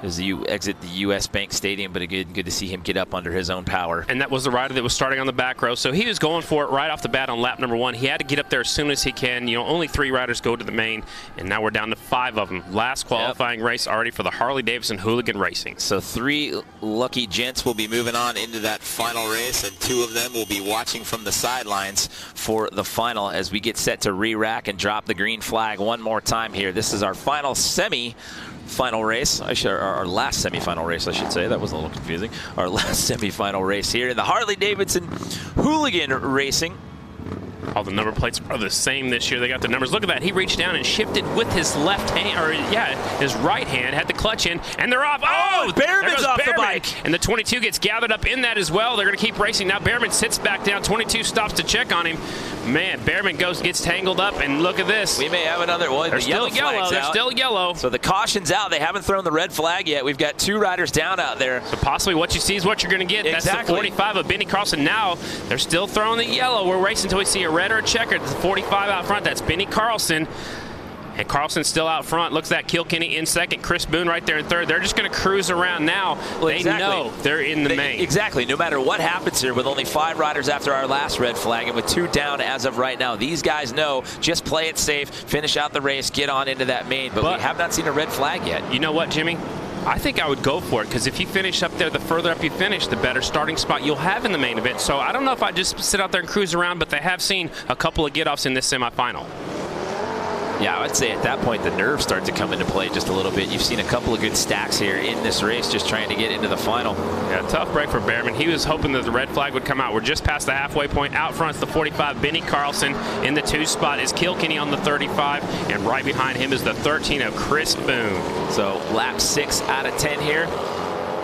as you exit the U.S. Bank Stadium, but again, good to see him get up under his own power. And that was the rider that was starting on the back row, so he was going for it right off the bat on lap number 1. He had to get up there as soon as he can. You know, only 3 riders go to the main, and now we're down to 5 of them. Last qualifying race already for the Harley-Davidson Hooligan Racing. So 3 lucky gents will be moving on into that final race, and 2 of them will be watching from the sidelines for the final as we get set to re-rack and drop the green flag one more time here. This is our final semi-final race, our last semifinal race, I should say. That was a little confusing. Our last semifinal race here in the Harley-Davidson Hooligan Racing. All the number plates are the same this year. They got the numbers. Look at that. He reached down and shifted with his left hand, or his right hand, had the clutch in, and they're off. Oh, Behrman's off the bike. And the 22 gets gathered up in that as well. They're going to keep racing. Now Behrman sits back down. 22 stops to check on him. Man, Behrman gets tangled up, and look at this. We may have another one. They're still yellow. They're still yellow. So the caution's out. They haven't thrown the red flag yet. We've got 2 riders down out there. So possibly what you see is what you're going to get. Exactly. That's the 45 of Benny Carlson. Now they're still throwing the yellow. We're racing until we see a red or a checkered. The 45 out front. That's Benny Carlson. And Carlson's still out front. Looks at Kilkenny in second. Chris Boone right there in third. They're just going to cruise around now. Well, they know they're in the main. Exactly. No matter what happens here, with only 5 riders after our last red flag and with 2 down as of right now, these guys know just play it safe, finish out the race, get on into that main. But we have not seen a red flag yet. You know what, Jimmy? I think I would go for it, because if you finish up there, the further up you finish, the better starting spot you'll have in the main event. So I don't know if I just sit out there and cruise around, but they have seen a couple of get-offs in this semifinal. Yeah, I'd say at that point the nerves start to come into play just a little bit. You've seen a couple of good stacks here in this race just trying to get into the final. Yeah, tough break for Behrman. He was hoping that the red flag would come out. We're just past the halfway point. Out front's the 45, Benny Carlson. In the 2 spot is Kilkenny on the 35, and right behind him is the 13 of Chris Boone. So lap 6 out of 10 here.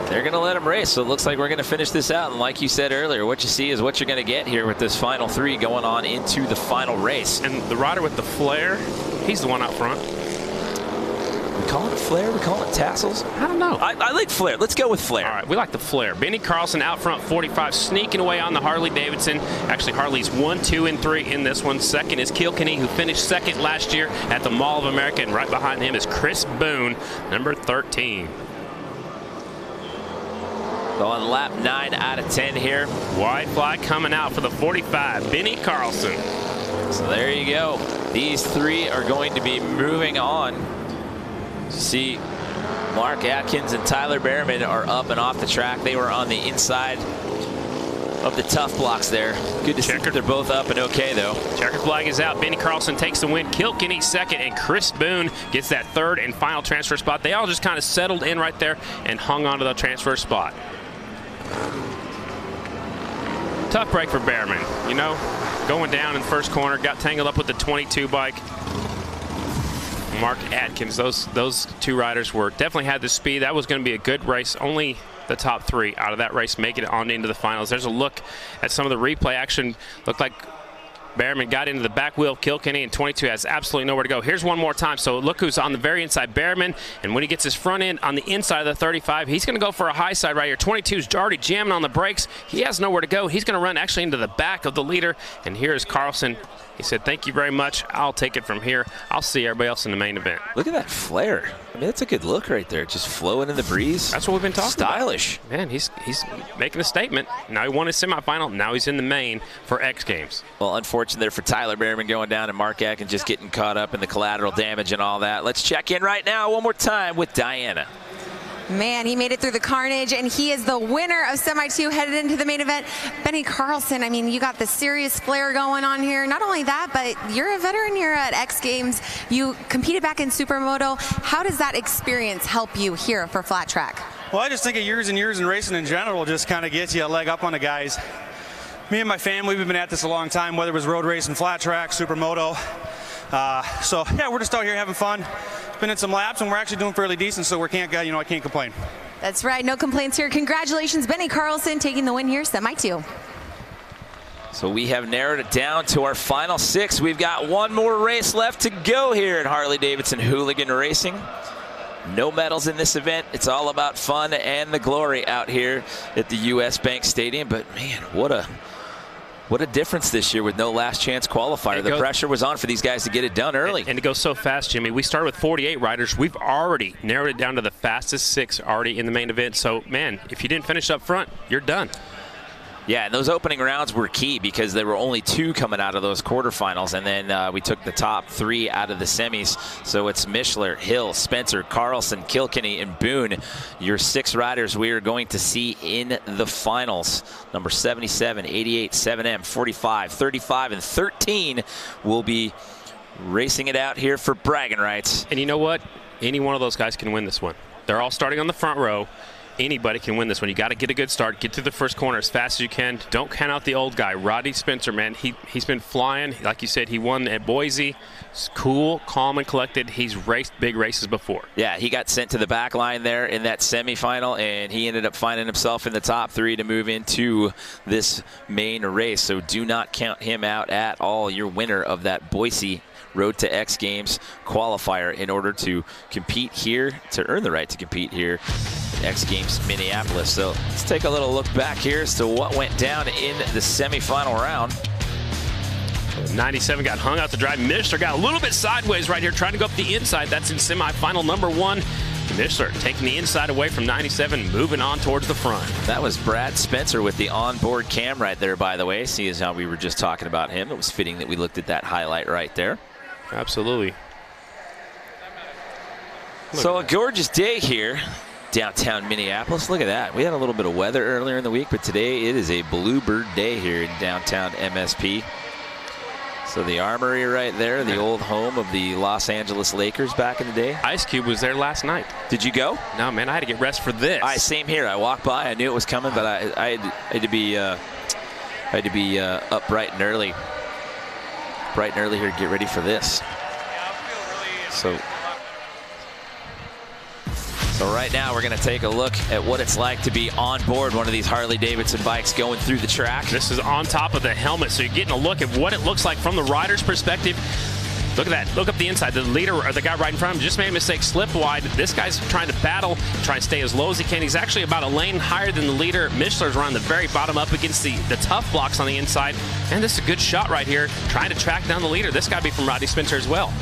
They're going to let him race, so it looks like we're going to finish this out. And like you said earlier, what you see is what you're going to get here with this final 3 going on into the final race. And the rider with the flare, he's the one out front. We call it flare? We call it tassels? I don't know. I like flare. Let's go with flare. All right, we like the flare. Benny Carlson out front, 45, sneaking away on the Harley-Davidson. Actually, Harley's 1, 2, and 3 in this one. Second is Kilkenny, who finished second last year at the Mall of America. And right behind him is Chris Boone, number 13. So on lap 9 out of 10 here. White flag coming out for the 45, Benny Carlson. So there you go. These 3 are going to be moving on. See, Mark Atkins and Tyler Behrman are up and off the track. They were on the inside of the tough blocks there. Good to see they're both up and okay, though. Checkered flag is out. Benny Carlson takes the win. Kilkenny second, and Chris Boone gets that 3rd and final transfer spot. They all just kind of settled in right there and hung on to the transfer spot. Tough break for Behrman, you know, going down in the first corner, got tangled up with the 22 bike. Mark Atkins, those 2 riders definitely had the speed. That was going to be a good race. Only the top 3 out of that race make it on into the finals. There's a look at some of the replay action. Looked like Behrman got into the back wheel of Kilkenny, and 22 has absolutely nowhere to go. Here's one more time. So look who's on the very inside, Behrman, and when he gets his front end on the inside of the 35, he's going to go for a high side right here. 22's already jamming on the brakes. He has nowhere to go. He's going to run actually into the back of the leader, and here's Carlson. He said, "Thank you very much. I'll take it from here. I'll see everybody else in the main event." Look at that flare. I mean, that's a good look right there. Just flowing in the breeze. That's what we've been talking about. Stylish. Man, he's making a statement. Now he won his semifinal. Now he's in the main for X Games. Well, unfortunate there for Tyler Behrman going down and Mark Atkins just getting caught up in the collateral damage and all that. Let's check in right now one more time with Diana. Man, he made it through the carnage, and he is the winner of Semi-2 headed into the main event. Benny Carlson, I mean, you got the serious flair going on here. Not only that, but you're a veteran here at X Games. You competed back in Supermoto. How does that experience help you here for flat track? Well, I just think years and years in racing in general just kind of gets you a leg up on the guys. Me and my family, we've been at this a long time, whether it was road racing, flat track, Supermoto. So, yeah, we're just out here having fun. Spinning some laps, and we're actually doing fairly decent, so I can't complain. That's right, no complaints here. Congratulations, Benny Carlson, taking the win here, Semi-2. So we have narrowed it down to our final 6. We've got one more race left to go here at Harley-Davidson Hooligan Racing. No medals in this event. It's all about fun and the glory out here at the U.S. Bank Stadium. But, man, what a difference this year with no last chance qualifier. The pressure was on for these guys to get it done early. And it goes so fast, Jimmy. We started with 48 riders. We've already narrowed it down to the fastest 6 already in the main event. So, man, if you didn't finish up front, you're done. Yeah, and those opening rounds were key because there were only 2 coming out of those quarterfinals, and then we took the top 3 out of the semis. So it's Mishler, Hill, Spencer, Carlson, Kilkenny, and Boone, your 6 riders we are going to see in the finals. Number 77, 88, 7M, 45, 35, and 13 will be racing it out here for bragging rights. And you know what? Any one of those guys can win this one. They're all starting on the front row. anybody can win this one. You got to get a good start, get to the first corner as fast as you can. Don't count out the old guy, Roddy Spencer, man. He's been flying. Like you said, he won at Boise. He's cool, calm, and collected. He's raced big races before. Yeah, he got sent to the back line there in that semifinal, and he ended up finding himself in the top 3 to move into this main race. So do not count him out at all. Your winner of that Boise Road to X Games qualifier in order to compete here, to earn the right to compete here in X Games Minneapolis. So let's take a little look back here as to what went down in the semifinal round. 97 got hung out to dry. Mishler got a little bit sideways right here, trying to go up the inside. That's in semifinal number 1. Mishler taking the inside away from 97, moving on towards the front. That was Brad Spencer with the onboard cam right there, by the way. See as how we were just talking about him. It was fitting that we looked at that highlight right there. Absolutely. So a gorgeous day here downtown Minneapolis. Look at that. We had a little bit of weather earlier in the week, but today it is a bluebird day here in downtown MSP. So the Armory right there, the old home of the Los Angeles Lakers back in the day. Ice Cube was there last night. Did you go? No, man, I had to get rest for this. Same here. I walked by. I knew it was coming, but I had to be up bright and early here to get ready for this. So right now we're going to take a look at what it's like to be on board one of these Harley-Davidson bikes going through the track. This is on top of the helmet, so you're getting a look at what it looks like from the rider's perspective. Look at that. Look up the inside. The leader, or the guy right in front of him, just made a mistake, slipped wide. This guy's trying to battle, trying to stay as low as he can. He's actually about a lane higher than the leader. Mishler's around the very bottom up against the tough blocks on the inside. And this is a good shot right here, trying to track down the leader. This got to be from Roddy Spencer as well.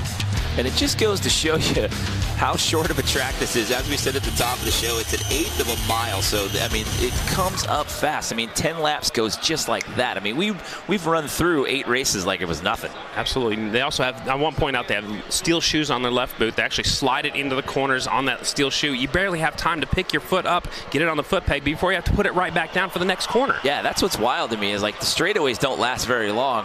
And it just goes to show you how short of a track this is. As we said at the top of the show, it's 1/8 of a mile. So, I mean, it comes up fast. I mean, 10 laps goes just like that. I mean, we've run through 8 races like it was nothing. Absolutely. They also have, I want to point out, they have steel shoes on their left boot. They actually slide it into the corners on that steel shoe. You barely have time to pick your foot up, get it on the foot peg before you have to put it right back down for the next corner. Yeah, that's what's wild to me is like the straightaways don't last very long.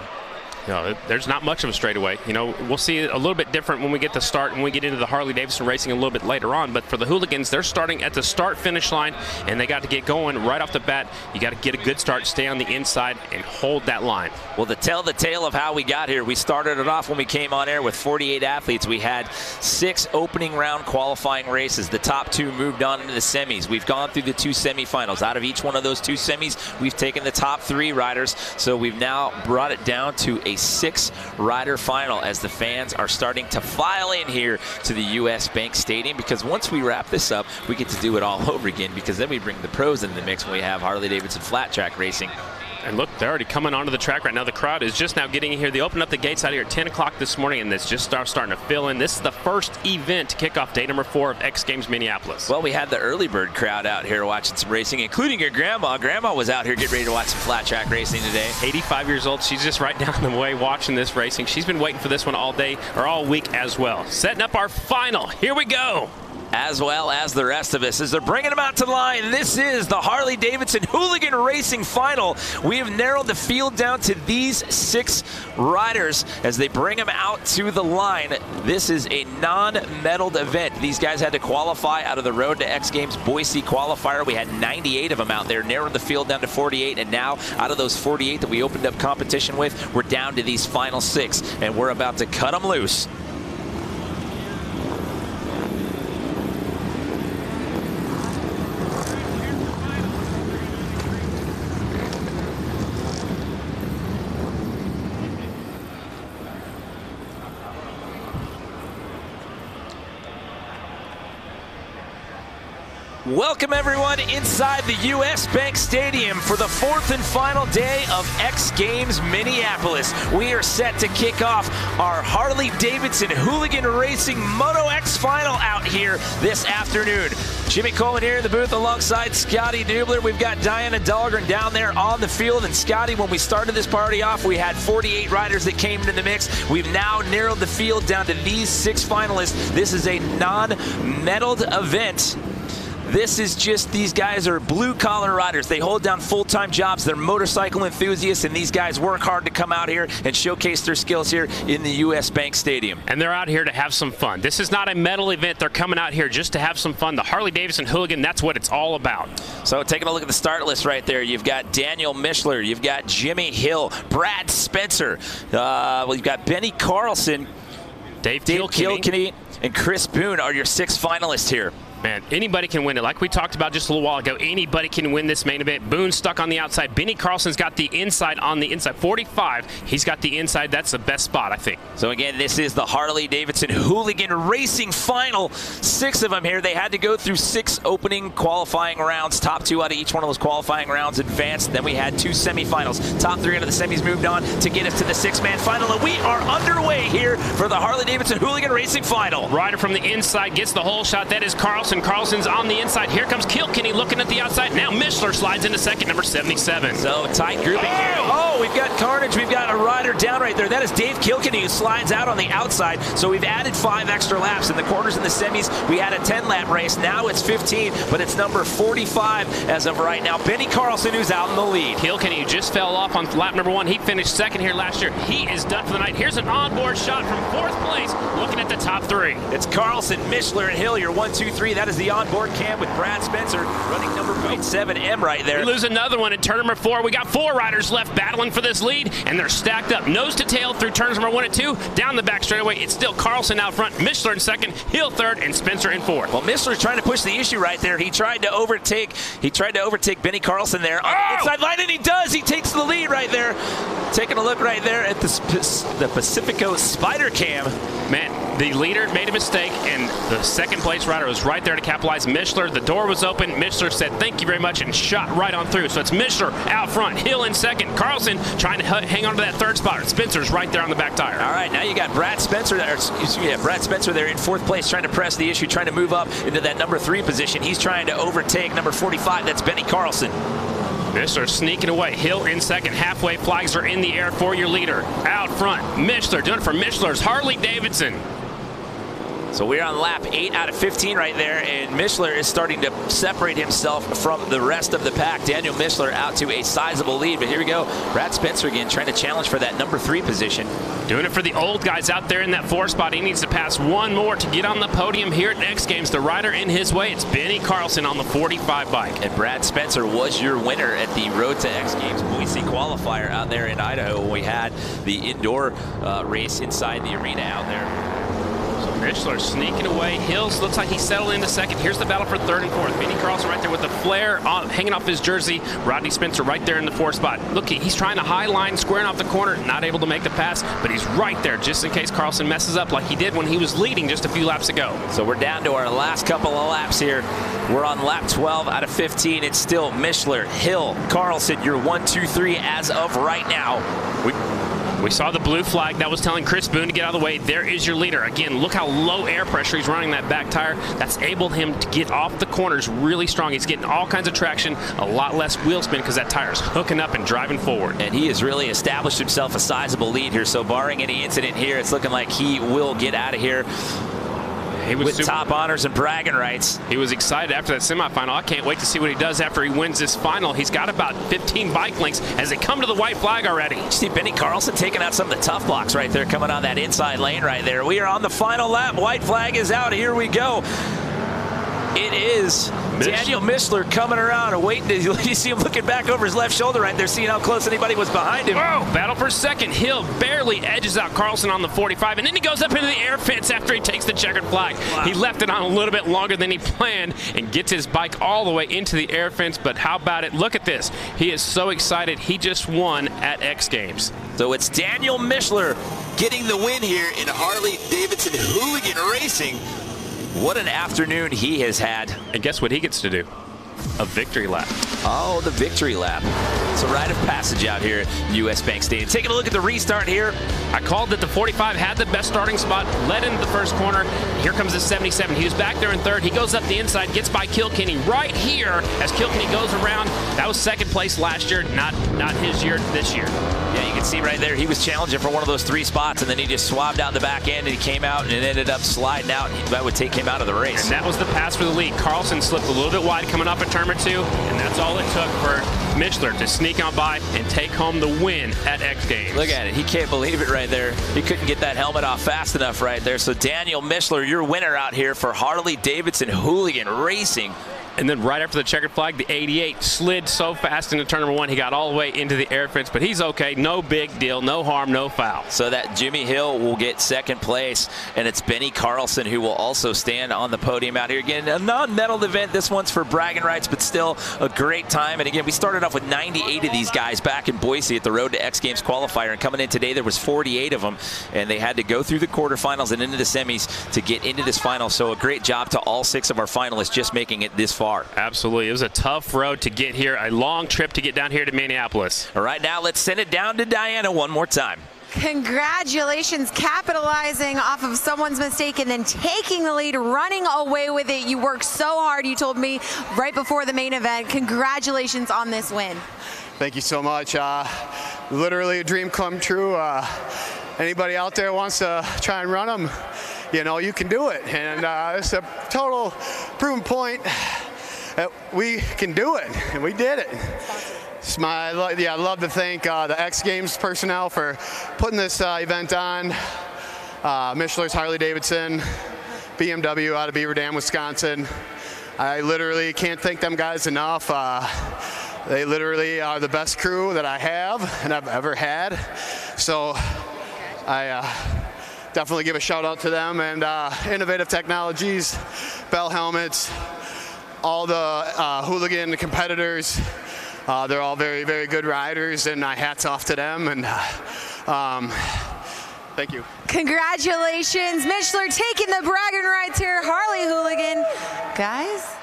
No, there's not much of a straightaway. You know, we'll see it a little bit different when we get to start and we get into the Harley-Davidson racing a little bit later on. But for the Hooligans, they're starting at the start-finish line, and they got to get going right off the bat. You got to get a good start, stay on the inside, and hold that line. Well, to tell the tale of how we got here, we started it off when we came on air with 48 athletes. We had 6 opening round qualifying races. The top 2 moved on into the semis. We've gone through the 2 semifinals. Out of each one of those 2 semis, we've taken the top 3 riders. So we've now brought it down to a 6-rider final as the fans are starting to file in here to the U.S. Bank Stadium, because once we wrap this up, we get to do it all over again, because then we bring the pros into the mix when we have Harley-Davidson flat track racing. And look, they're already coming onto the track right now. The crowd is just now getting in here. They opened up the gates out here at 10 o'clock this morning, and it's just starting to fill in. This is the first event to kick off day number 4 of X Games Minneapolis. Well, we had the early bird crowd out here watching some racing, including your grandma. Grandma was out here getting ready to watch some flat track racing today. 85 years old. She's just right down the way watching this racing. She's been waiting for this one all day, or all week as well. Setting up our final. Here we go. As well as the rest of us as they're bringing them out to the line. This is the Harley-Davidson Hooligan Racing Final. We have narrowed the field down to these 6 riders as they bring them out to the line. This is a non-medaled event. These guys had to qualify out of the Road to X Games Boise qualifier. We had 98 of them out there, narrowed the field down to 48, and now out of those 48 that we opened up competition with, we're down to these final 6, and we're about to cut them loose. Welcome everyone inside the U.S. Bank Stadium for the 4th and final day of X Games Minneapolis. We are set to kick off our Harley-Davidson Hooligan Racing Moto X final out here this afternoon. Jimmy Coleman here in the booth alongside Scotty Dubler. We've got Diana Dahlgren down there on the field. And Scotty, when we started this party off, we had 48 riders that came into the mix. We've now narrowed the field down to these 6 finalists. This is a non-medaled event. This is just, these guys are blue-collar riders. They hold down full-time jobs. They're motorcycle enthusiasts, and these guys work hard to come out here and showcase their skills here in the U.S. Bank Stadium. And they're out here to have some fun. This is not a medal event. They're coming out here just to have some fun. The Harley-Davidson Hooligan, that's what it's all about. So taking a look at the start list right there, you've got Daniel Mishler, you've got Jimmy Hill, Brad Spencer, you've got Benny Carlson, Dave Kilkenny, and Chris Boone are your 6 finalists here. Man, anybody can win it. Like we talked about just a little while ago, anybody can win this main event. Boone's stuck on the outside. Benny Carlson's got the inside on the inside. 45, he's got the inside. That's the best spot, I think. So again, this is the Harley-Davidson Hooligan Racing Final. 6 of them here. They had to go through 6 opening qualifying rounds. Top 2 out of each one of those qualifying rounds advanced. Then we had 2 semifinals. Top 3 out of the semis moved on to get us to the 6-man final. And we are underway here for the Harley-Davidson Hooligan Racing Final. Rider from the inside gets the hole shot. That is Carlson. Carlson's on the inside. Here comes Kilkenny looking at the outside. Now Mishler slides into second, number 77. So tight grouping here. Oh, we've got carnage. We've got a rider down right there. That is Dave Kilkenny, who slides out on the outside. So we've added 5 extra laps. In the quarters and the semis, we had a 10-lap race. Now it's 15, but it's number 45 as of right now. Benny Carlson, who's out in the lead. Kilkenny, who just fell off on lap number 1. He finished second here last year. He is done for the night. Here's an onboard shot from 4th place, looking at the top 3. It's Carlson, Mishler, and Hill, your 1, 2, 3. That is the onboard cam with Brad Spencer running number 7M right there. We lose another one in turn number 4. We got 4 riders left battling for this lead, and they're stacked up nose to tail through turns number 1 and 2. Down the back straightaway, it's still Carlson out front, Mishler in second, Hill third, and Spencer in 4th. Well, Mishler's trying to push the issue right there. He tried to overtake Benny Carlson there on the inside line, and he does. He takes the lead right there. Taking a look right there at the Pacifico Spider Cam. Man, the leader made a mistake, and the second place rider was right there to capitalize. Mishler, the door was open. Mishler said, thank you very much, and shot right on through. So it's Mishler out front, Hill in second, Carlson trying to hang on to that 3rd spot. Spencer's right there on the back tire. All right, now you got Brad Spencer there, Brad Spencer there in 4th place, trying to press the issue, trying to move up into that number 3 position. He's trying to overtake number 45. That's Benny Carlson. Mishler sneaking away. Hill in second. Halfway flags are in the air for your leader. Out front, Mishler doing it for Mishler's Harley-Davidson. So we're on lap 8 out of 15 right there, and Mishler is starting to separate himself from the rest of the pack. Daniel Mishler out to a sizable lead, but here we go. Brad Spencer again trying to challenge for that number 3 position. Doing it for the old guys out there in that 4 spot. He needs to pass 1 more to get on the podium here at X Games. The rider in his way, it's Benny Carlson on the 45 bike. And Brad Spencer was your winner at the Road to X Games Boise qualifier out there in Idaho when we had the indoor race inside the arena out there. Mishler sneaking away. Hills looks like he settled into second. Here's the battle for 3rd and 4th. Benny Carlson right there with the flare hanging off his jersey. Rodney Spencer right there in the 4th spot. Look, he's trying to high line, squaring off the corner, not able to make the pass, but he's right there just in case Carlson messes up like he did when he was leading just a few laps ago. So we're down to our last couple of laps here. We're on lap 12 out of 15. It's still Mishler, Hill, Carlson, your 1, 2, 3 as of right now. We saw the blue flag that was telling Chris Boone to get out of the way. There is your leader. Again, look how low air pressure he's running that back tire. That's enabled him to get off the corners really strong. He's getting all kinds of traction, a lot less wheel spin because that tire's hooking up and driving forward. And he has really established himself a sizable lead here. So barring any incident here, it's looking like he will get out of here with top honors and bragging rights. He was excited after that semifinal. I can't wait to see what he does after he wins this final. He's got about 15 bike lengths as they come to the white flag already. You see Benny Carlson taking out some of the tough blocks right there, coming on that inside lane right there. We are on the final lap. White flag is out. Here we go. It is Daniel Mishler coming around and waiting. You see him looking back over his left shoulder right there, seeing how close anybody was behind him. Whoa, battle for second. Hill barely edges out Carlson on the 45, and then he goes up into the air fence after he takes the checkered flag. Wow. He left it on a little bit longer than he planned and gets his bike all the way into the air fence, but how about it? Look at this. He is so excited. He just won at X Games. So it's Daniel Mishler getting the win here in Harley-Davidson Hooligan Racing. What an afternoon he has had. And guess what he gets to do? A victory lap. Oh, the victory lap. It's a rite of passage out here at US Bank Stadium. Taking a look at the restart here. I called that the 45 had the best starting spot, led into the first corner. Here comes the 77. He was back there in third. He goes up the inside, gets by Kilkenny right here as Kilkenny goes around. That was second place last year, not his year this year. Yeah, you can see right there, he was challenging for one of those 3 spots, and then he just swabbed out the back end, and he came out, and it ended up sliding out. That would take him out of the race. And that was the pass for the lead. Carlson slipped a little bit wide coming up at turn number 2, and that's all it took for Michler to sneak on by and take home the win at X Games. Look at it. He can't believe it right there. He couldn't get that helmet off fast enough right there. So Daniel Michler, your winner out here for Harley-Davidson Hooligan Racing. And then right after the checkered flag, the 88 slid so fast into turn number 1, he got all the way into the air fence, but he's okay. No big deal, no harm, no foul. So that Jimmy Hill will get second place, and it's Benny Carlson who will also stand on the podium out here. Again, a non-medal event. This one's for bragging rights, but still a great time. And again, we started off with 98 of these guys back in Boise at the Road to X Games qualifier, and coming in today, there was 48 of them, and they had to go through the quarterfinals and into the semis to get into this final. So a great job to all 6 of our finalists just making it this far. Absolutely. It was a tough road to get here, a long trip to get down here to Minneapolis. All right, now let's send it down to Diana one more time. Congratulations, capitalizing off of someone's mistake and then taking the lead, running away with it. You worked so hard, you told me right before the main event. Congratulations on this win. Thank you so much. Literally a dream come true. Anybody out there wants to try and run them, you know, you can do it. And it's a total proven point that we can do it, and we did it. I'd love to thank the X Games personnel for putting this event on. Michler's Harley-Davidson, BMW out of Beaver Dam, Wisconsin. I literally can't thank them guys enough. They literally are the best crew that I have and I've ever had. So I definitely give a shout out to them, and Innovative Technologies, Bell Helmets, all the hooligan competitors. They're all very, very good riders, and hats off to them. And thank you. Congratulations, Michler taking the bragging rights here, Harley Hooligan. Guys?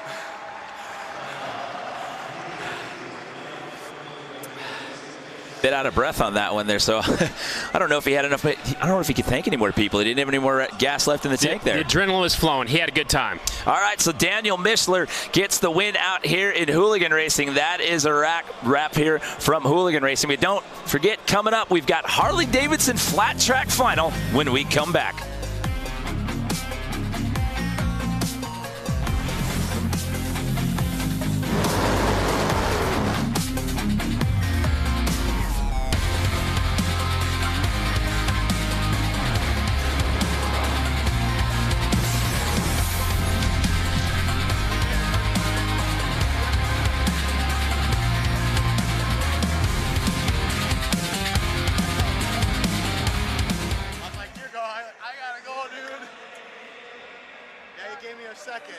Bit out of breath on that one there, so I don't know if he had enough. I don't know if he could thank any more people. He didn't have any more gas left in the tank there. The adrenaline was flowing. He had a good time. All right, so Daniel Michler gets the win out here in Hooligan Racing. That is a wrap here from Hooligan Racing. But don't forget, coming up, we've got Harley-Davidson Flat Track Final when we come back. Second.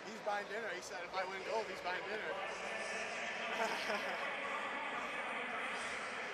He's buying dinner. He said if I win gold, he's buying dinner.